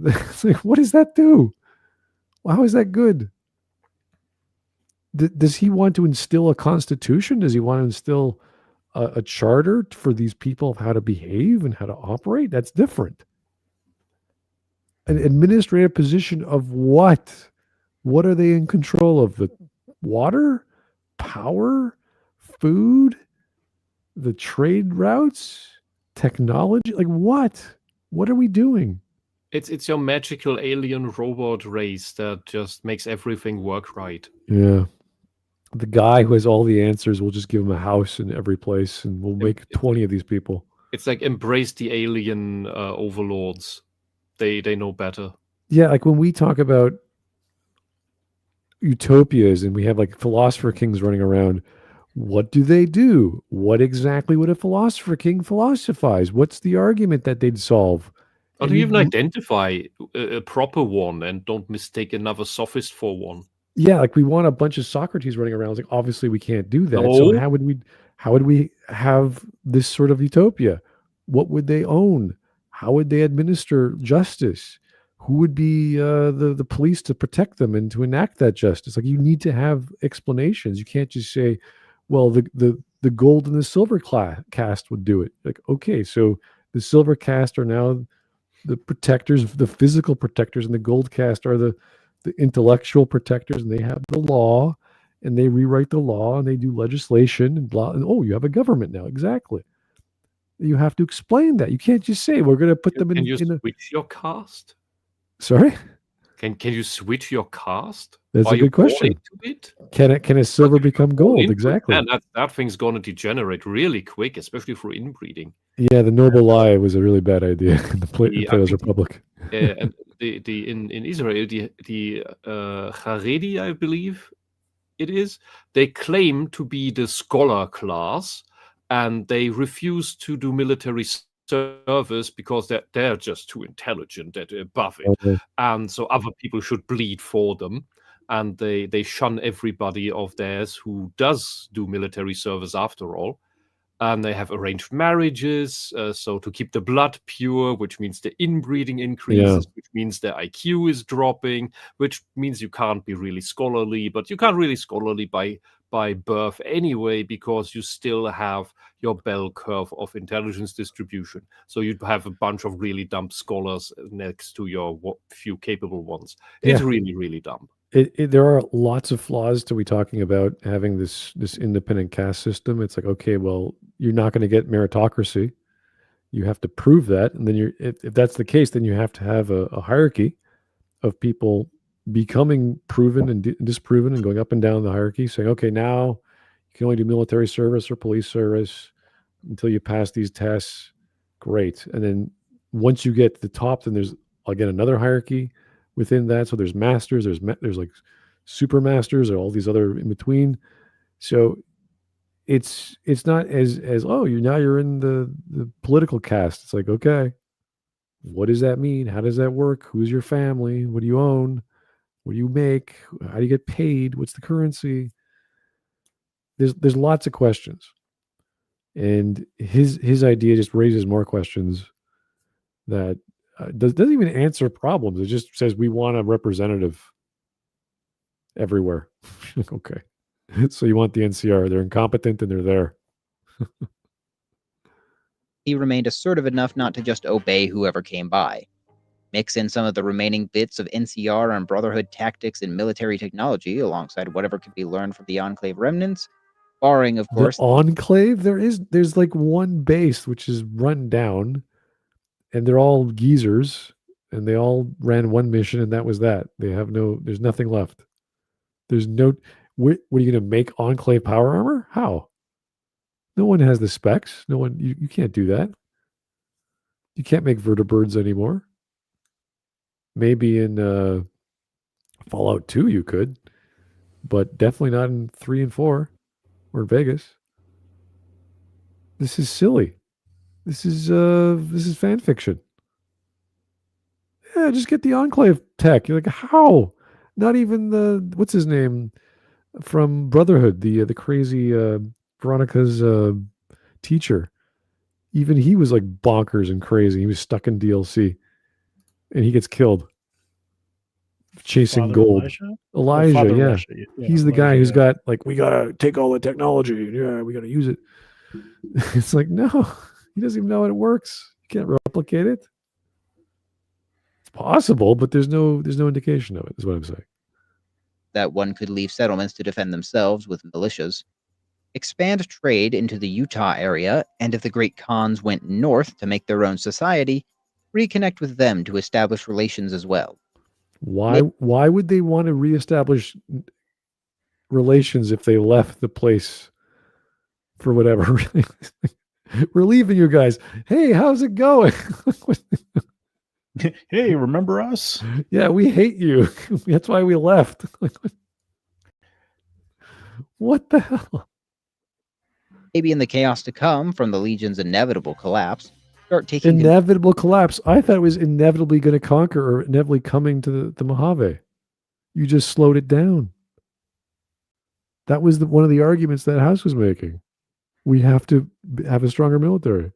it's like, what does that do? How is that good? Does he want to instill a constitution? Does he want to instill a charter for these people of how to behave and how to operate? That's different. An administrative position of what? What are they in control of? The water? Power, food, the trade routes, technology. Like what? What are we doing? It's your magical alien robot race that just makes everything work right. Yeah. The guy who has all the answers will just give him a house in every place, and we'll make 20 of these people. It's like embrace the alien overlords. They know better. Yeah, like when we talk about utopias and we have like philosopher kings running around, what do? What exactly would a philosopher king philosophize? What's the argument that they'd solve? How do you even identify a proper one and don't mistake another sophist for one? Yeah, like we want a bunch of Socrates running around. It's like, obviously we can't do that. No. So how would we have this sort of utopia? What would they own? How would they administer justice? Who would be the police to protect them and to enact that justice? Like, you need to have explanations. You can't just say, well, the gold and the silver caste would do it. Like, okay, so the silver caste are now the protectors, the physical protectors, and the gold caste are the intellectual protectors, and they have the law, and they rewrite the law, and they do legislation and blah. And oh, you have a government now. Exactly. You have to explain that. You can't just say we're going to put them in. Can you switch your caste? Sorry? Can you switch your caste? That's Are a you good question. born into it? Can a silver become gold? Inbreed, Exactly. man, that thing's gonna degenerate really quick, especially for inbreeding. Yeah, the noble lie was a really bad idea in the I Plato's think Republic. and the in Israel the Haredi, I believe it is, they claim to be the scholar class, and they refuse to do military service because they're just too intelligent, they're above it, and so other people should bleed for them, and they shun everybody of theirs who does do military service after all. And they have arranged marriages, so to keep the blood pure, which means the inbreeding increases, which means their IQ is dropping, which means you can't be really scholarly, but you can't really scholarly by birth anyway, because you still have your bell curve of intelligence distribution. So you'd have a bunch of really dumb scholars next to your few capable ones. It's really, really dumb. There are lots of flaws to be talking about having this independent caste system. It's like, okay, well, you're not going to get meritocracy. You have to prove that, and then if that's the case, then you have to have a hierarchy of people becoming proven and disproven and going up and down the hierarchy, saying, okay, now you can only do military service or police service until you pass these tests. Great, and then once you get to the top, then there's again another hierarchy within that. So there's masters, there's like super masters, or all these other in between. So it's not as oh, you're in the political caste. It's like, okay, what does that mean? How does that work? Who's your family? What do you own? What do you make? How do you get paid? What's the currency? There's lots of questions, and his idea just raises more questions that doesn't even answer problems. It just says we want a representative everywhere. Okay, so you want the NCR? They're incompetent and they're there. He remained assertive enough not to just obey whoever came by. Mix in some of the remaining bits of NCR and Brotherhood tactics and military technology alongside whatever could be learned from the Enclave remnants, barring, of course, the Enclave. There's like one base which is run down, and they're all geezers, and they all ran one mission, and that was that. There's nothing left. There's no. What are you going to make Enclave power armor? How? No one has the specs. No one. You can't do that. You can't make vertibirds anymore. Maybe in Fallout 2 you could, but definitely not in 3 and 4 or in Vegas. This is silly. This is fan fiction. Yeah, just get the Enclave tech. You're like, how? Not even what's his name from Brotherhood, the crazy Veronica's teacher. Even he was like bonkers and crazy. He was stuck in DLC, and he gets killed chasing Father gold. Elijah, Father yeah. Elijah. He's the guy who's got like, we gotta take all the technology. Yeah, we gotta use it. It's like, no, he doesn't even know how it works. You can't replicate it. It's possible, but there's no indication of it, is what I'm saying. that one could leave settlements to defend themselves with militias, expand trade into the Utah area, and if the Great Khans went north to make their own society, reconnect with them to establish relations as well. Why would they want to reestablish relations if they left the place for whatever? We're leaving you guys. Hey, how's it going? Hey, remember us? Yeah, we hate you. That's why we left. What the hell? Maybe in the chaos to come from the Legion's inevitable collapse, start taking Inevitable collapse. I thought it was inevitably going to conquer or inevitably coming to the Mojave. You just slowed it down. That was one of the arguments that House was making. We have to have a stronger military.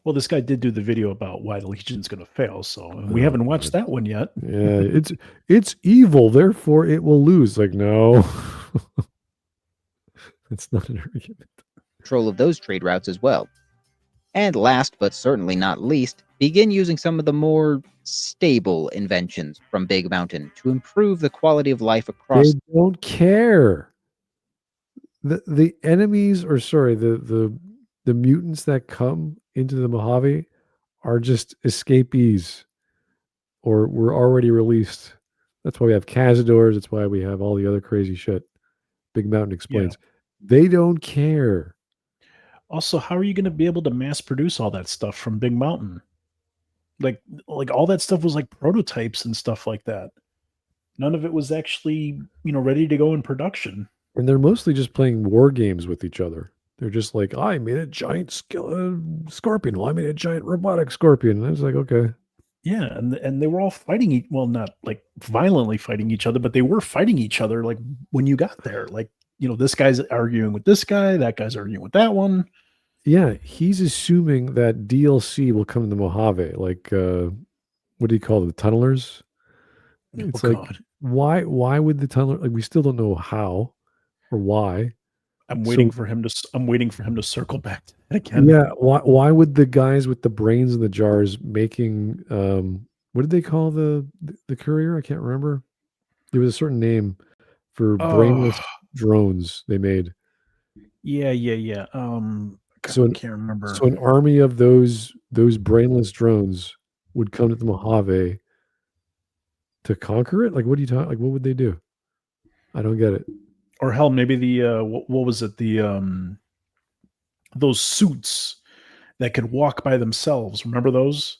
Well, this guy did do the video about why the Legion's going to fail, so we haven't watched that one yet. Yeah, it's evil, therefore it will lose. Like, no. That's not an argument. control of those trade routes as well. And last but certainly not least, begin using some of the more stable inventions from Big Mountain to improve the quality of life across. They don't care. The enemies, or sorry, the mutants that come into the Mojave are just escapees. or were already released. That's why we have Cazadors. That's why we have all the other crazy shit. Big Mountain explains. They don't care. Also, how are you going to be able to mass produce all that stuff from Big Mountain? Like all that stuff was like prototypes and stuff like that. None of it was actually, ready to go in production. And they're mostly just playing war games with each other. They're just like, I made a giant scorpion. Well, I made a giant robotic scorpion. And I was like, okay. Yeah, and they were all fighting. Well, not like violently fighting each other, but they were fighting each other. Like when you got there, like this guy's arguing with this guy, that guy's arguing with that one. Yeah, he's assuming that DLC will come to Mojave. Like, what do you call it? The tunnelers? It's God. Why would the tunneler? Like, we still don't know how or why. I'm waiting for him to circle back to that again. Yeah, why would the guys with the brains in the jars making what did they call the courier? I can't remember. There was a certain name for brainless drones they made. Yeah. So I can't remember. So an army of those brainless drones would come to the Mojave to conquer it? Like, what are you talking? Like, what would they do? I don't get it. Or hell, maybe the what was it? The those suits that could walk by themselves. Remember those?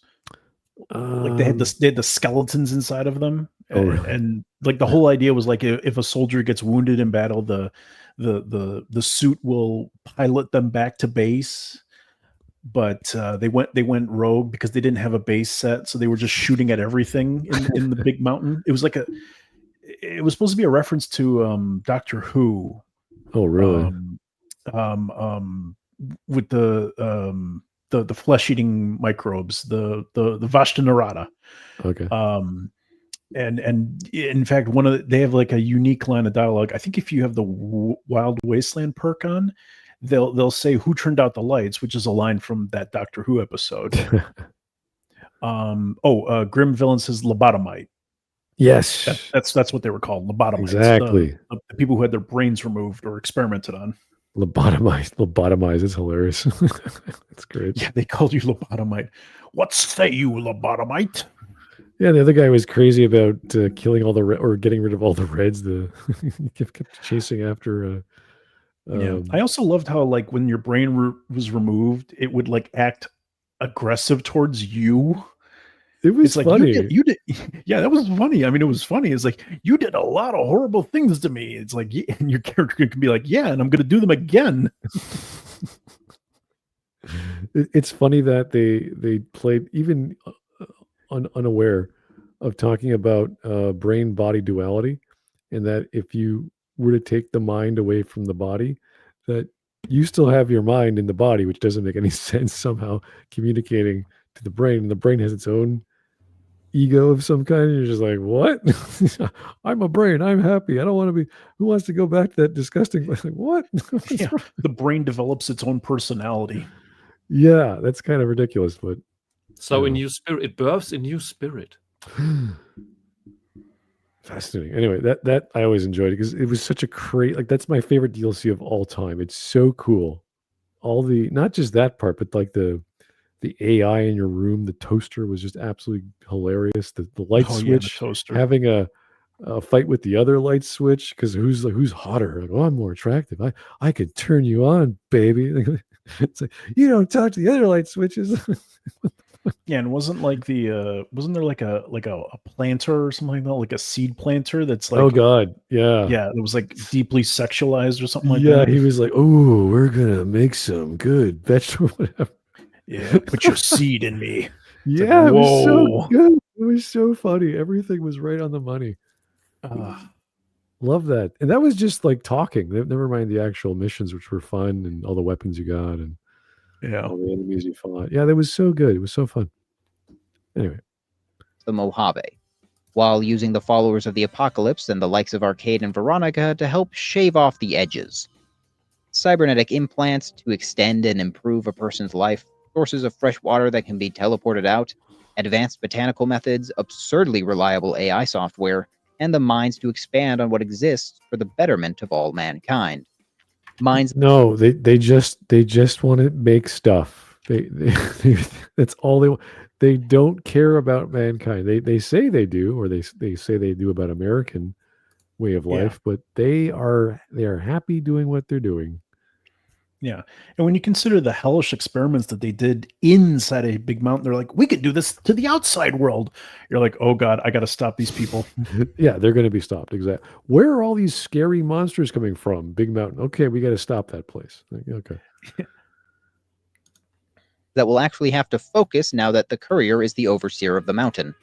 Like they had the skeletons inside of them, and like the whole idea was like if a soldier gets wounded in battle, the suit will pilot them back to base. But they went rogue because they didn't have a base set, so they were just shooting at everything in the Big Mountain. It was like it was supposed to be a reference to Doctor Who. Oh, really? With the flesh-eating microbes, the Vashta Nerada. Okay. And in fact, they have like a unique line of dialogue. I think if you have the Wild Wasteland perk on, they'll say "Who turned out the lights," which is a line from that Doctor Who episode. Grim Villain says lobotomite. Yes, that's what they were called, lobotomites. Exactly. The people who had their brains removed or experimented on. Lobotomize is hilarious. That's great. Yeah, they called you lobotomite. What say you, lobotomite? Yeah, the other guy was crazy about killing all or getting rid of all the Reds. He kept chasing after. Yeah, I also loved how like when your brain was removed, it would like act aggressive towards you. It was like funny. You did, yeah, that was funny. I mean, it was funny. It's like you did a lot of horrible things to me. It's like, and your character can be like, yeah, and I'm going to do them again. It's funny that they played even unaware of talking about brain body duality, and that if you were to take the mind away from the body, that you still have your mind in the body, which doesn't make any sense, somehow communicating to the brain, and the brain has its own ego of some kind. And you're just like, what? I'm a brain, I'm happy, I don't want to be. Who wants to go back to that disgusting place? Like, what? Yeah, the brain develops its own personality. Yeah, that's kind of ridiculous, but so a new spirit, it births a new spirit. Fascinating. Anyway, that I always enjoyed it because it was such a like that's my favorite DLC of all time. It's so cool. All the, not just that part, but like the AI in your room, the toaster was just absolutely hilarious. The light switch, the toaster. Having a fight with the other light switch because who's hotter? Like, oh, I'm more attractive. I could turn you on, baby. It's like, you don't talk to the other light switches. Yeah, and wasn't there like a planter or something like that, like a seed planter that's like, oh god, yeah, it was like deeply sexualized or something like that. Yeah, he was like, oh, we're gonna make some good vegetable, whatever. Yeah, put your seed in me. Yeah, like, it was so good. It was so funny. Everything was right on the money. Love that. And that was just like talking. Never mind the actual missions, which were fun, and all the weapons you got, and all the enemies you fought. Yeah, that was so good. It was so fun. Anyway. The Mojave, while using the followers of the Apocalypse and the likes of Arcade and Veronica to help shave off the edges. Cybernetic implants to extend and improve a person's life, sources of fresh water that can be teleported out, advanced botanical methods, absurdly reliable AI software, and the minds to expand on what exists for the betterment of all mankind. Minds. No, they just want to make stuff. They that's all they want. They don't care about mankind. They say they do, or they say they do about American way of Yeah. life, but they are happy doing what they're doing. Yeah. And when you consider the hellish experiments that they did inside a big mountain, they're like, we could do this to the outside world. You're like, oh God, I got to stop these people. Yeah, they're going to be stopped. Exactly. Where are all these scary monsters coming from? Big mountain. Okay, we got to stop that place. Okay. That will actually have to focus now that the courier is the overseer of the mountain.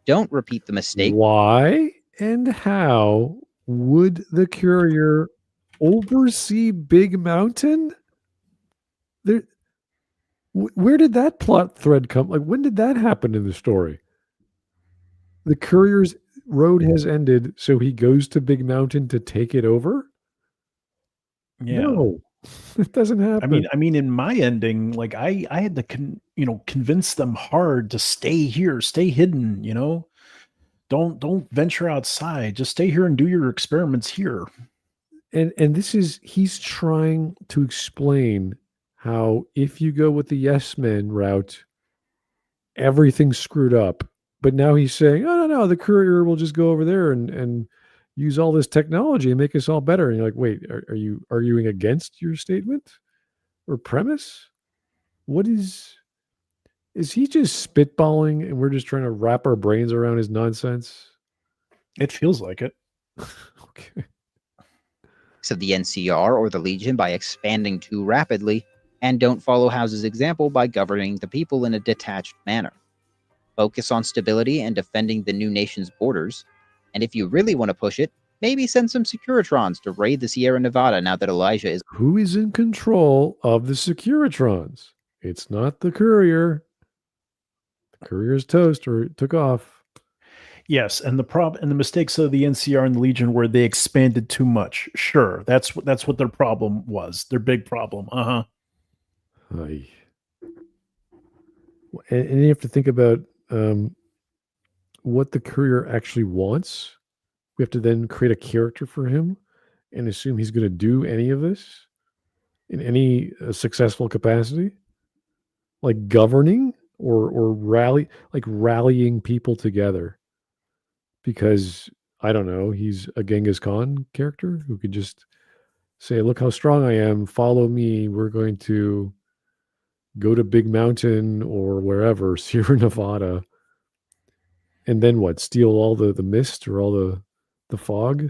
Don't repeat the mistake. Why and how would the courier oversee Big Mountain? Where did that plot thread come? Like, when did that happen in the story? The courier's road has ended, so he goes to Big Mountain to take it over? Yeah. No, it doesn't happen. I mean, in my ending, like I had to, convince them hard to stay here, stay hidden. Don't venture outside. Just stay here and do your experiments here. And he's trying to explain how if you go with the yes men route, everything's screwed up. But now he's saying, oh no, the courier will just go over there and use all this technology and make us all better. And you're like, wait, are you arguing against your statement or premise? What is he just spitballing and we're just trying to wrap our brains around his nonsense? It feels like it. Okay. Of the NCR or the Legion by expanding too rapidly, and don't follow House's example by governing the people in a detached manner. Focus on stability and defending the new nation's borders, and if you really want to push it, maybe send some Securitrons to raid the Sierra Nevada now that Elijah is... Who is in control of the Securitrons? It's not the courier. The courier's toast or it took off. Yes, and the mistakes of the NCR and the Legion were they expanded too much. Sure, that's what their problem was. Their big problem. And you have to think about what the courier actually wants. We have to then create a character for him and assume he's going to do any of this in any successful capacity, like governing or rallying people together. Because I don't know, he's a Genghis Khan character who could just say, "Look how strong I am. Follow me. We're going to go to Big Mountain or wherever, Sierra Nevada." And then what? Steal all the mist or all the fog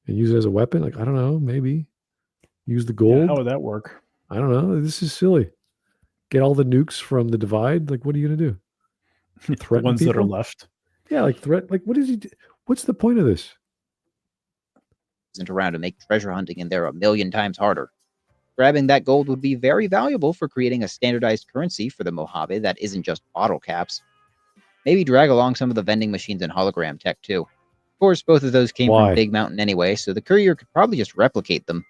and use it as a weapon? Like, I don't know, maybe. Use the gold. Yeah, how would that work? I don't know. This is silly. Get all the nukes from the divide. Like, what are you going to do? The ones that are left. Yeah, like what is he do? What's the point of this? Isn't around to make treasure hunting in there 1,000,000 times harder. Grabbing that gold would be very valuable for creating a standardized currency for the Mojave that isn't just bottle caps. Maybe drag along some of the vending machines and hologram tech too. Of course, both of those came from Big Mountain anyway, so the courier could probably just replicate them.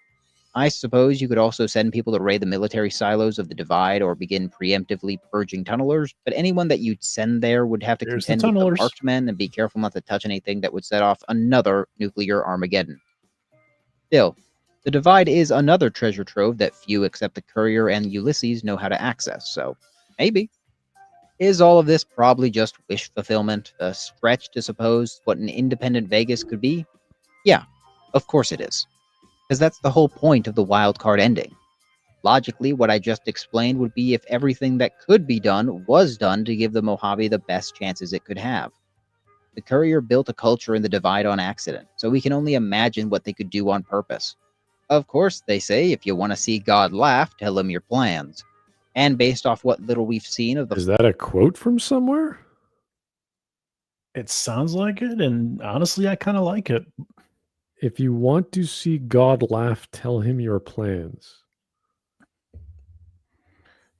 I suppose you could also send people to raid the military silos of the Divide or begin preemptively purging tunnelers, but anyone that you'd send there would have to contend with the marked men and be careful not to touch anything that would set off another nuclear Armageddon. Still, the Divide is another treasure trove that few except the courier and Ulysses know how to access, so maybe. Is all of this probably just wish fulfillment, a stretch to suppose what an independent Vegas could be? Yeah, of course it is. Because that's the whole point of the wildcard ending. Logically, what I just explained would be if everything that could be done was done to give the Mojave the best chances it could have. The courier built a culture in the Divide on accident, so we can only imagine what they could do on purpose. Of course, they say if you want to see God laugh, tell him your plans. And based off what little we've seen of the... Is that a quote from somewhere? It sounds like it, and honestly, I kind of like it. If you want to see God laugh, tell him your plans.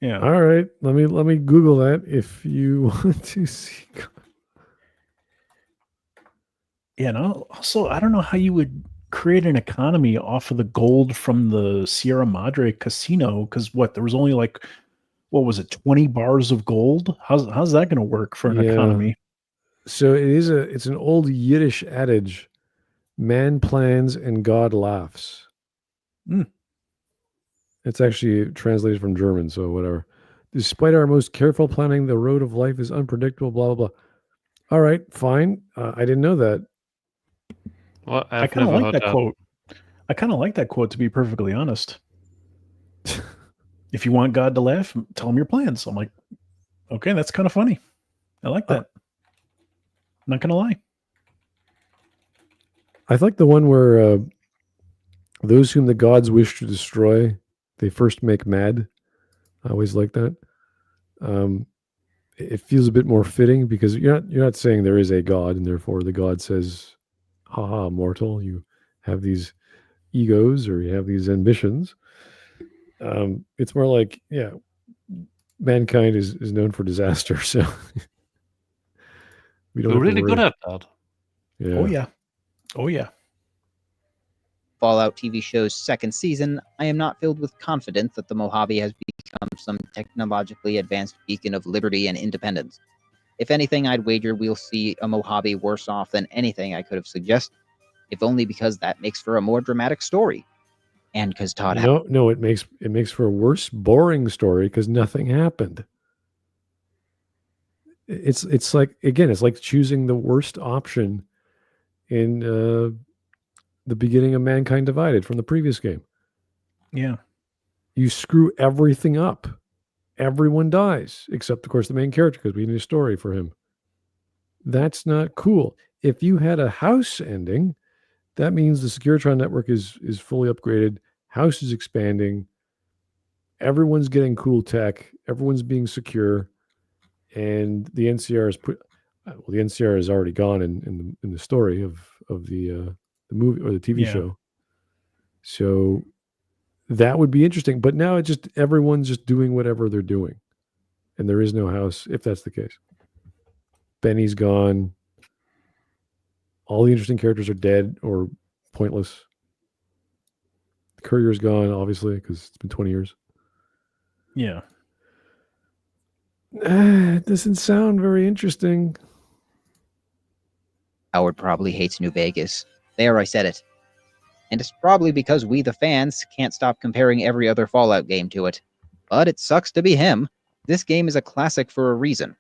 Yeah. All right. Let me Google that. If you want to see God. Yeah, no, also, I don't know how you would create an economy off of the gold from the Sierra Madre casino, because there was only 20 bars of gold? How's that going to work for an economy? So it's an old Yiddish adage, man plans and God laughs. It's actually translated from German, so whatever. Despite our most careful planning, the road of life is unpredictable, blah, blah, blah. All right, fine. I didn't know that. Well, I I've kind of never like heard that quote. I kind of like that quote, to be perfectly honest. If you want God to laugh, tell him your plans. I'm like, okay, that's kind of funny. I like that. Not going to lie. I like the one where those whom the gods wish to destroy, they first make mad. I always like that. It feels a bit more fitting because you're not saying there is a god and therefore the god says, haha, mortal, you have these egos or you have these ambitions. It's more like, yeah, mankind is known for disaster, so we don't We're have to really good worry. at that. Yeah. Oh, yeah. Oh, yeah. Fallout TV show's second season, I am not filled with confidence that the Mojave has become some technologically advanced beacon of liberty and independence. If anything, I'd wager we'll see a Mojave worse off than anything I could have suggested, if only because that makes for a more dramatic story. And because Todd... No, it makes for a worse, boring story because nothing happened. It's like, again, it's like choosing the worst option in the beginning of Mankind Divided from the previous game. Yeah. You screw everything up. Everyone dies, except, of course, the main character, because we need a story for him. That's not cool. If you had a house ending, that means the Securitron network is fully upgraded. House is expanding. Everyone's getting cool tech. Everyone's being secure. And the NCR is the NCR is already gone in the story of the movie or the TV show. So that would be interesting. But now everyone's just doing whatever they're doing. And there is no house, if that's the case. Benny's gone. All the interesting characters are dead or pointless. The Courier's gone, obviously, because it's been 20 years. Yeah. It doesn't sound very interesting. Howard probably hates New Vegas. There, I said it. And it's probably because we, the fans, can't stop comparing every other Fallout game to it. But it sucks to be him. This game is a classic for a reason.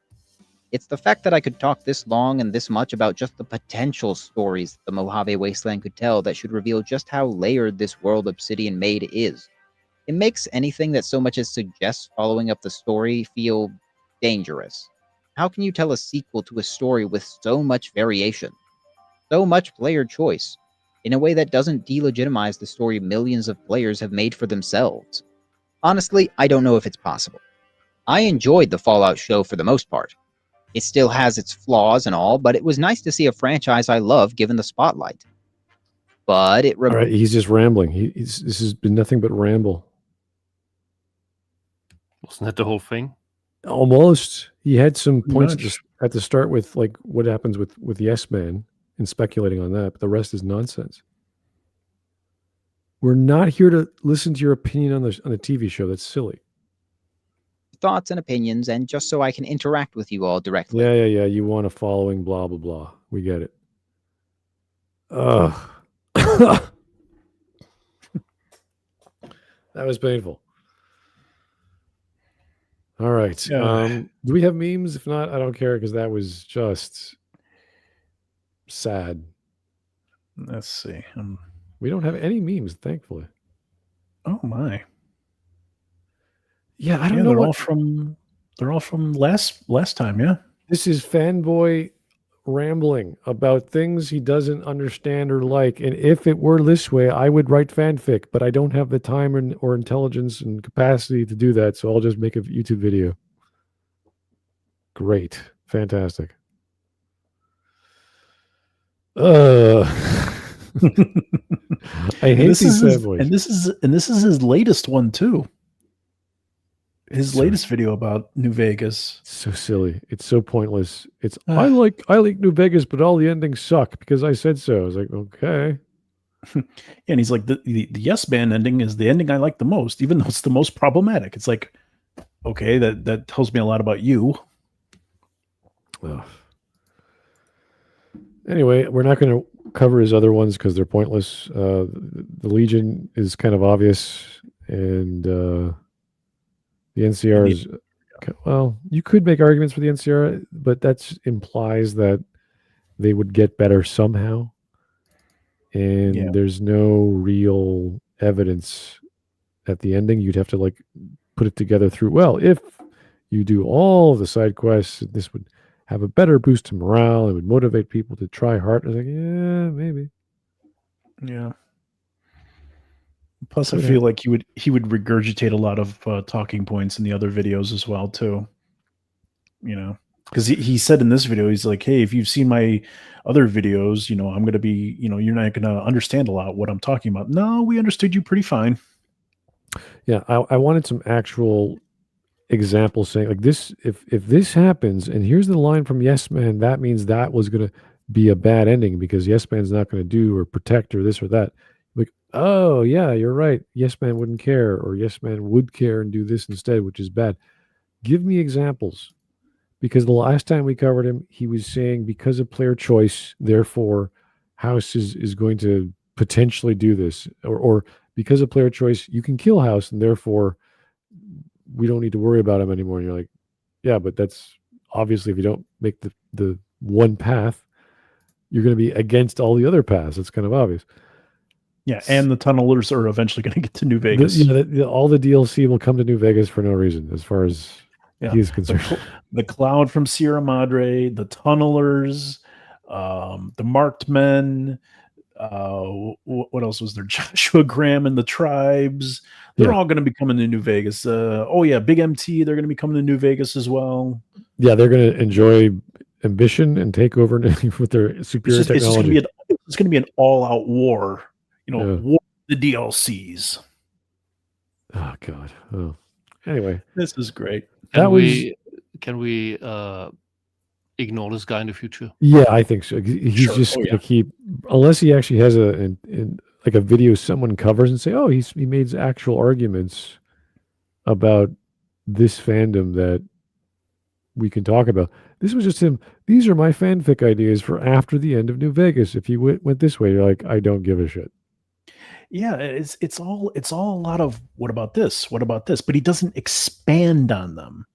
It's the fact that I could talk this long and this much about just the potential stories the Mojave Wasteland could tell that should reveal just how layered this world Obsidian made is. It makes anything that so much as suggests following up the story feel dangerous. How can you tell a sequel to a story with so much variation, so much player choice, in a way that doesn't delegitimize the story millions of players have made for themselves? Honestly, I don't know if it's possible. I enjoyed the Fallout show for the most part. It still has its flaws and all, but it was nice to see a franchise I love given the spotlight. But it... All right, he's just rambling. This has been nothing but ramble. Wasn't that the whole thing? Almost. He had some points Much. at the start with like what happens with Yes Man and speculating on that, but the rest is nonsense. We're not here to listen to your opinion on the TV show. That's silly. Thoughts and opinions, and just so I can interact with you all directly. Yeah. You want a following, blah, blah, blah. We get it. Ugh. That was painful. All right. Yeah. Do we have memes? If not, I don't care because that was just sad. Let's see. We don't have any memes, thankfully. Oh my. Yeah, I don't know. They're all from last time. Yeah. This is fanboy rambling about things he doesn't understand or like. And if it were this way, I would write fanfic, but I don't have the time or intelligence and capacity to do that. So I'll just make a YouTube video. Great. Fantastic. I hate these fanboys. And this is his latest one too. His latest video about New Vegas. So silly. It's so pointless. It's I like New Vegas, but all the endings suck because I said so. I was like, okay. And he's like, the Yes Man ending is the ending I like the most, even though it's the most problematic. It's like, okay, that tells me a lot about you. Ugh. Anyway, we're not going to cover his other ones because they're pointless. The Legion is kind of obvious, and the NCR is Okay, well, you could make arguments for the NCR, but that implies that they would get better somehow. And Yeah. there's no real evidence at the ending. You'd have to like put it together through, well, if you do all the side quests, this would have a better boost to morale. It would motivate people to try hard. I was like, yeah, maybe. Yeah. Plus, I Could feel like he would regurgitate a lot of talking points in the other videos as well too. You know, because he said in this video, he's like, "Hey, if you've seen my other videos, I'm going to be, you're not going to understand a lot what I'm talking about." No, we understood you pretty fine. Yeah, I wanted some actual examples saying like this. If this happens, and here's the line from Yes Man, that means that was going to be a bad ending because Yes Man's not going to do or protect or this or that. Like, oh yeah, you're right. Yes Man wouldn't care, or Yes Man would care and do this instead, which is bad. Give me examples. Because the last time we covered him, he was saying because of player choice, therefore, House is going to potentially do this, or because of player choice, you can kill House, and therefore, we don't need to worry about him anymore. And you're like, yeah, but that's obviously if you don't make the one path, you're going to be against all the other paths. It's kind of obvious. Yeah, and the tunnelers are eventually going to get to New Vegas. All the DLC will come to New Vegas for no reason, as far as he's concerned. The Cloud from Sierra Madre, the tunnelers, the marked men. What else was there? Joshua Graham and the tribes. They're all going to be coming to New Vegas. Big MT. They're going to be coming to New Vegas as well. Yeah, they're going to enjoy ambition and take over with their superior technology. It's going to be an all-out war. War the DLCs. Oh God. Oh. Anyway, this is great. Can we ignore this guy in the future? Yeah, I think so. He's just going to keep, unless he actually has a video someone covers and say, oh, he made actual arguments about this fandom that we can talk about. This was just him. These are my fanfic ideas for after the end of New Vegas. If you went this way, you're like, I don't give a shit. Yeah, it's all a lot of what about this? What about this? But he doesn't expand on them.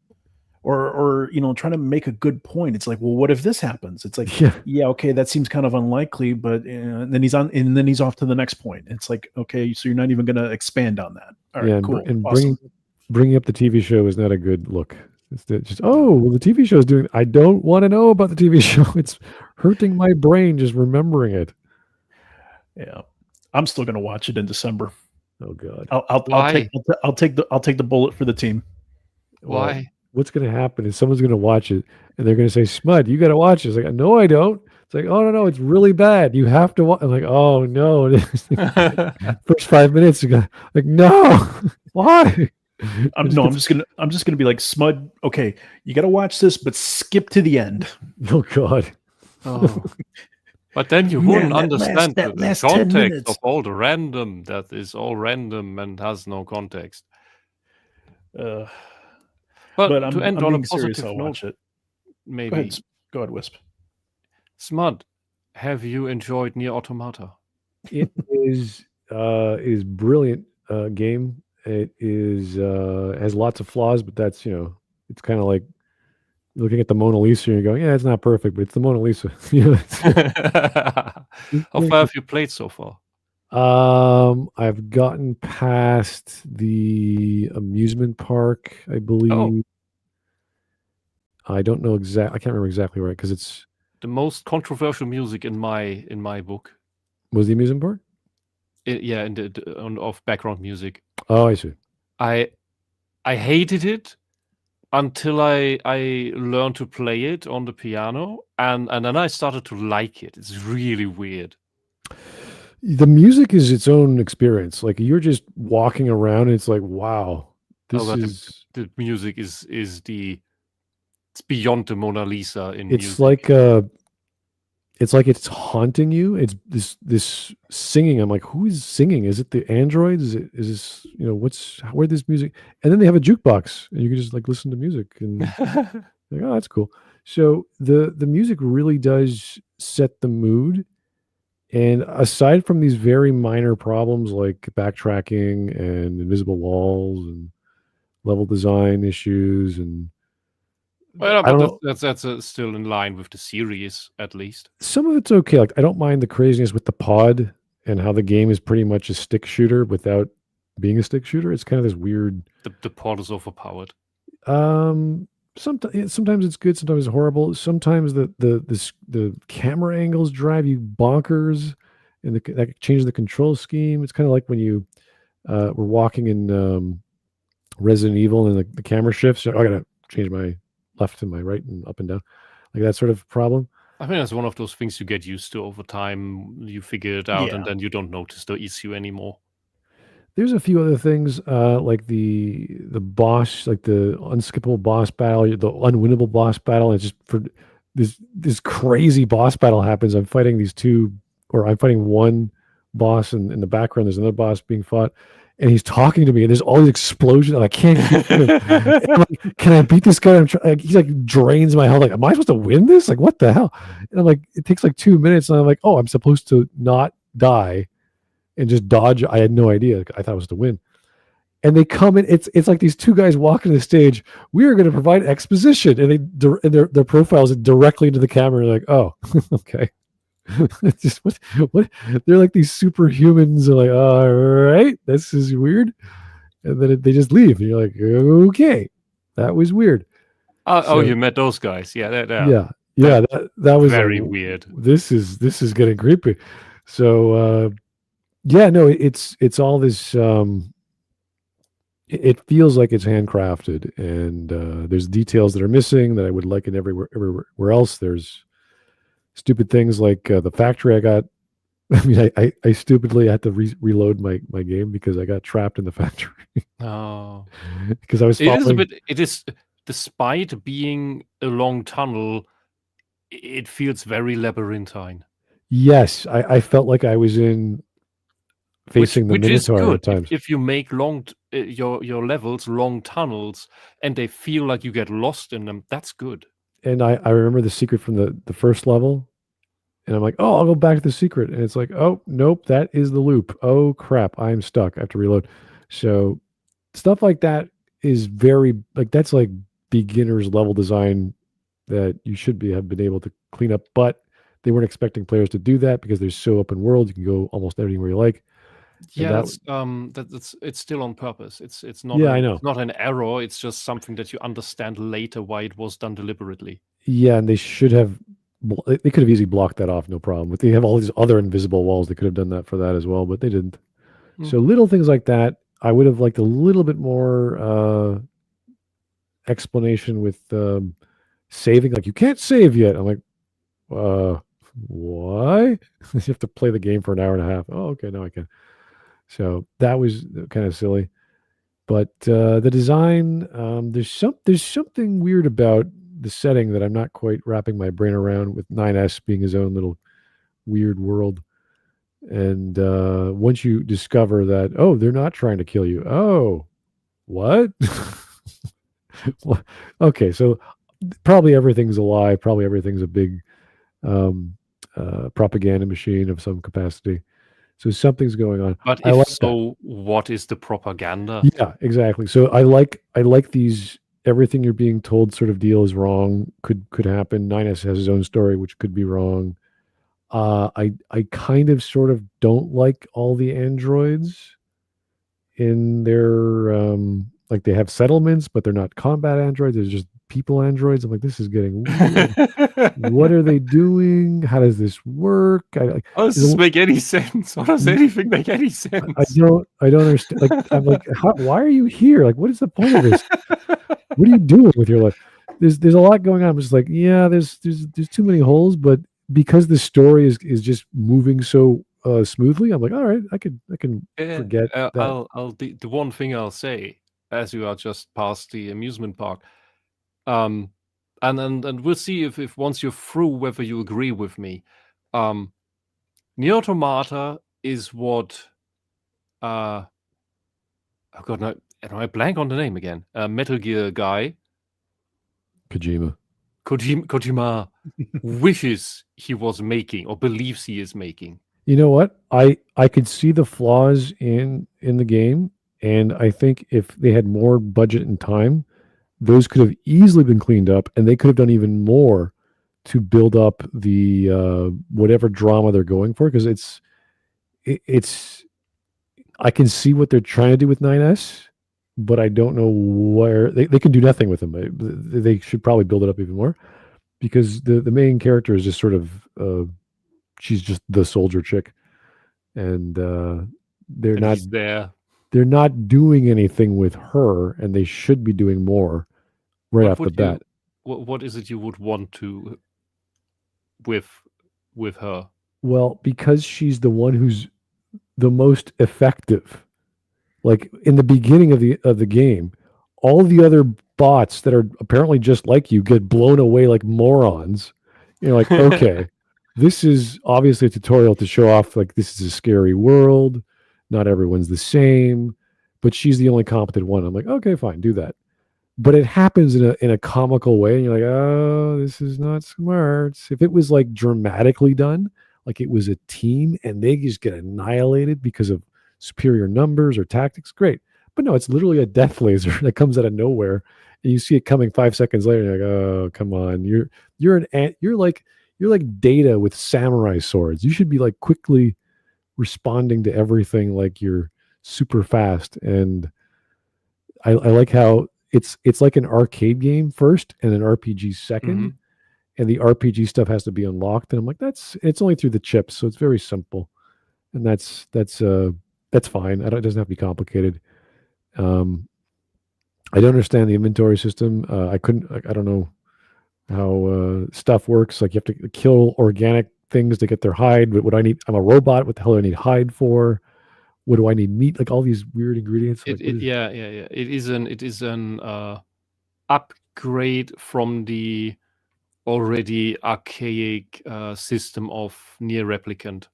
Or trying to make a good point. It's like, well, what if this happens? It's like, yeah, okay, that seems kind of unlikely, but and then he's off to the next point. It's like, okay, so you're not even going to expand on that. All right, cool. And awesome. bringing up the TV show is not a good look. It's just, well, the TV show is doing. I don't want to know about the TV show. It's hurting my brain just remembering it. Yeah, I'm still going to watch it in December. Oh God, I'll take the bullet for the team. Why? What's going to happen is someone's going to watch it and they're going to say, Smud, you got to watch it. It's like, no, I don't. It's like, oh, no, it's really bad. You have to watch. I'm like, oh, no. First 5 minutes ago, like, no, why? I'm just gonna be like, Smud, okay, you got to watch this, but skip to the end. Oh, God. Oh. But then you wouldn't understand the context of all the random that is all random and has no context. But to end on a positive note, watch it. Maybe. Go ahead, Wisp. Smud, have you enjoyed Nier Automata? It is brilliant game. It is has lots of flaws, but that's it's kind of like looking at the Mona Lisa and you're going, yeah, it's not perfect, but it's the Mona Lisa. How far have you played so far? I've gotten past the amusement park, I believe. Oh. I don't know I can't remember exactly right because it's the most controversial music in my book. Was the amusement park? Of background music. Oh, I see. I hated it until I learned to play it on the piano, and then I started to like it. It's really weird. The music is its own experience. Like you're just walking around and it's like, wow, the music is it's beyond the Mona Lisa in it's music. It's haunting you. It's this singing. I'm like, who is singing? Is it the androids? Is this where this music? And then they have a jukebox and you can just like listen to music and like, oh, that's cool. So the music really does set the mood. And aside from these very minor problems like backtracking and invisible walls and level design issues, and Well, I don't but know. that's still in line with the series, at least. Some of it's okay. Like I don't mind the craziness with the pod and how the game is pretty much a stick shooter without being a stick shooter. It's kind of this weird. The pod is overpowered. Sometimes it's good, sometimes it's horrible. Sometimes the camera angles drive you bonkers, and that changes the control scheme. It's kind of like when you were walking in Resident Evil and the camera shifts. So I gotta change my left to my right and up and down, like that sort of problem. I think that's one of those things you get used to over time. You figure it out, and Yeah. then you don't notice the issue anymore. There's a few other things, like the boss, like the unskippable boss battle, the unwinnable boss battle. It's just for this crazy boss battle happens. I'm fighting I'm fighting one boss, and in the background there's another boss being fought, and he's talking to me, and there's all these explosions, and I can't get him. And I'm like, can I beat this guy? He's like drains my health. Like, am I supposed to win this? Like, what the hell? And I'm like, it takes like 2 minutes, and I'm like, oh, I'm supposed to not die and just dodge. I had no idea. I thought it was to win. And they come in. It's like these two guys walking to the stage. We are going to provide exposition, and their profiles it directly into the camera. Like, oh, okay. It's just what they're like these superhumans. Are like, all right, this is weird. And then they just leave, and you're like, okay, that was weird. Oh, you met those guys? Yeah, yeah. That was very weird. This is getting creepy. So. Yeah, no, it's all this. It feels like it's handcrafted, and there's details that are missing that I would like in everywhere else. There's stupid things like the factory I got. I mean, I stupidly had to reload my game because I got trapped in the factory. Oh, because I was. It is despite being a long tunnel, it feels very labyrinthine. Yes, I felt like I was facing the Minotaur at times. If you make your levels long tunnels and they feel like you get lost in them, that's good. And I remember the secret from the first level, and I'm like, oh, I'll go back to the secret, and it's like, oh nope, that is the loop. Oh crap, I'm stuck. I have to reload. So stuff like that is very that's like beginner's level design that you should have been able to clean up, but they weren't expecting players to do that because they're so open world. You can go almost anywhere you like. Yeah, it's still on purpose. It's not. I know. It's not an error. It's just something that you understand later why it was done deliberately. Yeah, and they should have. They could have easily blocked that off, no problem. But they have all these other invisible walls. They could have done that for that as well, but they didn't. So little things like that, I would have liked a little bit more explanation with saving. Like, you can't save yet. I'm like, why? You have to play the game for an hour and a half. Oh, okay, now I can. So that was kind of silly, but the design, there's something weird about the setting that I'm not quite wrapping my brain around, with 9S being his own little weird world. And once you discover that, oh, they're not trying to kill you. Oh, what? Okay, so probably everything's a lie. Probably everything's a big propaganda machine of some capacity. So something's going on. But if so, what is the propaganda? Yeah, exactly. So I like these, everything you're being told sort of deal is wrong, could happen. 9S has his own story, which could be wrong. I kind of sort of don't like all the androids in their like, they have settlements, but they're not combat androids. They're just people androids. I'm like, this is getting weird. What are they doing? How does this work? How does this make any sense? How does anything make any sense? I don't understand. Like, I'm like, why are you here? Like, what is the point of this? What are you doing with your life? There's a lot going on. I'm just like, yeah, there's too many holes, but because the story is just moving so smoothly, I'm like, all right, I can forget that. The one thing I'll say, as you are just past the amusement park, and we'll see if once you're through whether you agree with me. Nier Automata is what oh god, no, I blank on the name again. Metal Gear guy Kojima wishes he was making, or believes he is making. You know what? I could see the flaws in the game, And I think if they had more budget and time, those could have easily been cleaned up, and they could have done even more to build up the whatever drama they're going for. Because it's I can see what they're trying to do with 9S, but I don't know where they can do nothing with them. They should probably build it up even more, because the main character is just sort of she's just the soldier chick, and they're And not he's there. they're not doing anything with her, and they should be doing more right What off the would you- bat. What is it you would want to with her? Well, because she's the one who's the most effective. Like in the beginning of the game, all the other bots that are apparently just like you get blown away like morons. You're like, okay, this is obviously a tutorial to show off like this is a scary world. Not everyone's the same, but she's the only competent one. I'm like, okay, fine, do that. But it happens in a comical way, and you're like, oh, this is not smart. If it was like dramatically done, like it was a team and they just get annihilated because of superior numbers or tactics, great. But no, it's literally a death laser that comes out of nowhere, and you see it coming 5 seconds later. And you're like, oh, come on, you're like Data with samurai swords. You should be like quickly responding to everything, like you're super fast. And I like how it's like an arcade game first and an RPG second, and the RPG stuff has to be unlocked. And I'm like, it's only through the chips, so it's very simple, and that's fine. It doesn't have to be complicated. I don't understand the inventory system. I don't know how stuff works. Like you have to kill organic things to get their hide. But what I need, I'm a robot. What the hell do I need hide for? What do I need meat? Like all these weird ingredients. Yeah. It is an upgrade from the already archaic system of near replicant.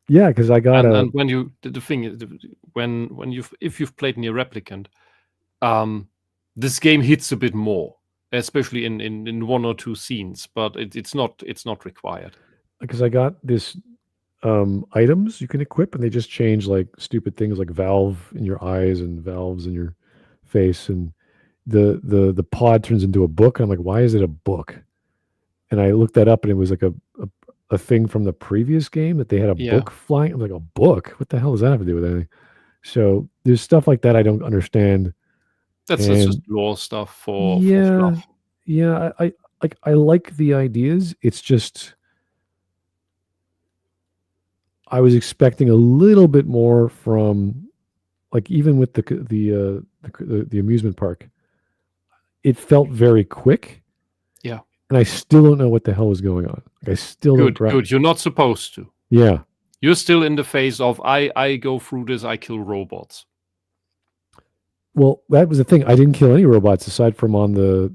Yeah, because I got and when you the thing is if you've played near replicant, this game hits a bit more, especially in one or two scenes, but it's not required. Because I got this items you can equip, and they just change like stupid things like valve in your eyes and valves in your face, and the pod turns into a book. I'm like, why is it a book? And I looked that up, and it was like a thing from the previous game that they had a book flying. I'm like, a book? What the hell does that have to do with anything? So there's stuff like that I don't understand. That's just lore stuff for fluff. Yeah, I like the ideas. It's just I was expecting a little bit more from, like, even with the amusement park. It felt very quick. Yeah. And I still don't know what the hell is going on. Like, I still don't. Good. You're not supposed to. Yeah. You're still in the phase of I go through this. I kill robots. Well, that was the thing. I didn't kill any robots aside from on the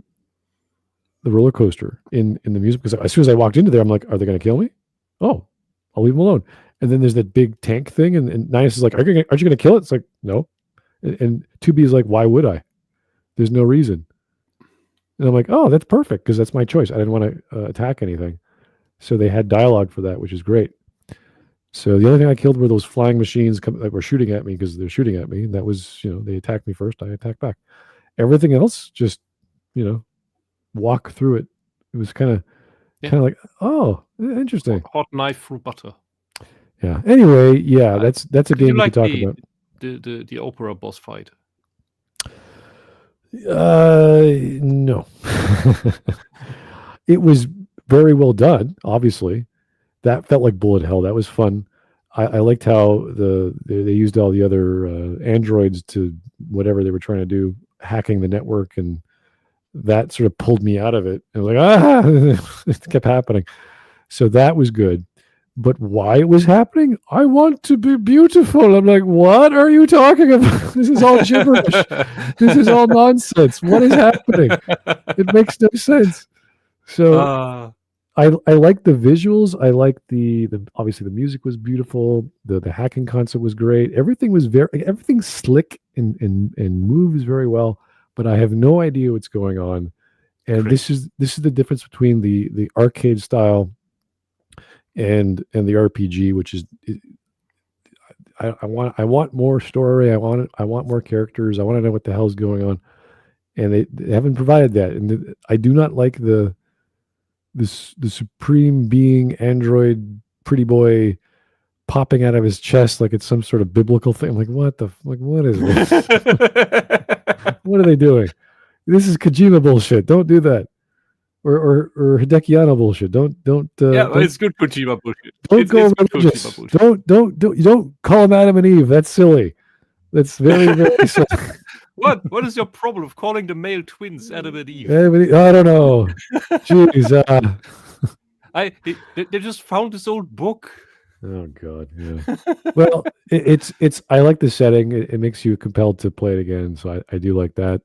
roller coaster in the music. Because as soon as I walked into there, I'm like, are they going to kill me? Oh, I'll leave them alone. And then there's that big tank thing, and Ninus is like, aren't you going to kill it? It's like, no. And 2B is like, why would I? There's no reason. And I'm like, oh, that's perfect, because that's my choice. I didn't want to attack anything. So they had dialogue for that, which is great. So the only thing I killed were those flying machines that were shooting at me because they're shooting at me. That was, they attacked me first. I attacked back. Everything else, just, walk through it. It was kind of like, oh, interesting. Hot knife through butter. Yeah. Anyway, yeah, that's a game we could talk about. The opera boss fight. No. It was very well done, obviously. That felt like bullet hell. That was fun. I liked how they used all the other androids to whatever they were trying to do, hacking the network, and that sort of pulled me out of it. I was like, it kept happening. So that was good. But why it was happening? I want to be beautiful. I'm like, what are you talking about? This is all gibberish. This is all nonsense. What is happening? It makes no sense. So I like the visuals. I like the obviously the music was beautiful. The hacking concept was great. Everything's slick and moves very well. But I have no idea what's going on. And this is the difference between the arcade style and the RPG, which is, I want more story. I want more characters. I want to know what the hell's going on, and they haven't provided that. And I do not like the supreme being android pretty boy popping out of his chest like it's some sort of biblical thing. I'm like, what is this? What are they doing? This is Kojima bullshit. Don't do that. Or Hidekiano bullshit. Don't it's good Kojima bullshit. Don't It's go good religious. Kojima bullshit. You don't call them Adam and Eve. That's silly. That's very, very silly. What is your problem of calling the male twins Adam and Eve? I don't know. Jeez. They just found this old book. Oh God. Yeah. Well, it's. I like the setting. It makes you compelled to play it again. So I do like that.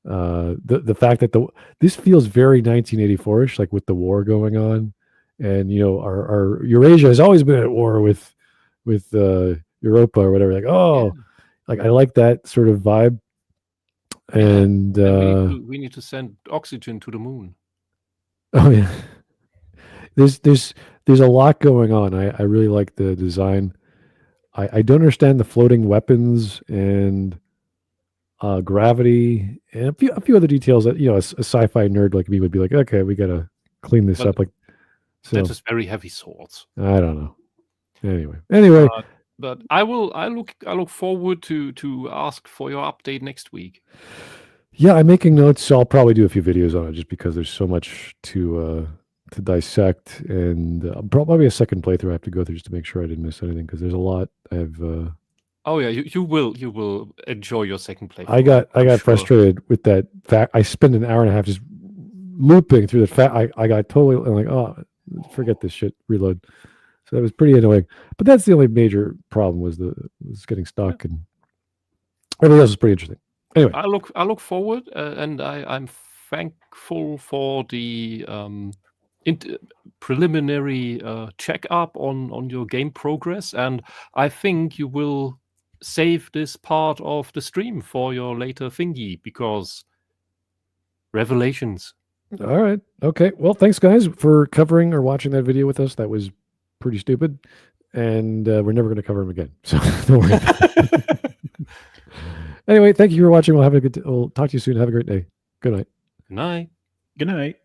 The fact that this feels very 1984ish, like with the war going on, and our Eurasia has always been at war with Europa or whatever. Like, like I like that sort of vibe. And we need to send oxygen to the moon. Oh yeah, there's a lot going on. I really like the design. I don't understand the floating weapons and gravity and a few other details that a sci-fi nerd like me would be like, okay, we gotta clean this up. Like, so that is very heavy swords. I don't know. Anyway, but I look forward to ask for your update next week. Yeah, I'm making notes, so I'll probably do a few videos on it just because there's so much to dissect, and probably a second playthrough I have to go through just to make sure I didn't miss anything because there's a lot I've. Oh yeah, you will enjoy your second playthrough. I got frustrated with that fact. I spent an hour and a half just looping through the fact. I got totally like, oh, forget this shit. Reload. So that was pretty annoying. But that's the only major problem was getting stuck, and everything else was pretty interesting. Anyway, I look forward, and I'm thankful for the preliminary checkup on your game progress, and I think you will save this part of the stream for your later thingy because revelations. All right. Okay. Well, thanks guys for covering or watching that video with us. That was pretty stupid, and we're never going to cover them again. So don't worry. Anyway, thank you for watching. We'll talk to you soon. Have a great day. Good night. Good night. Good night.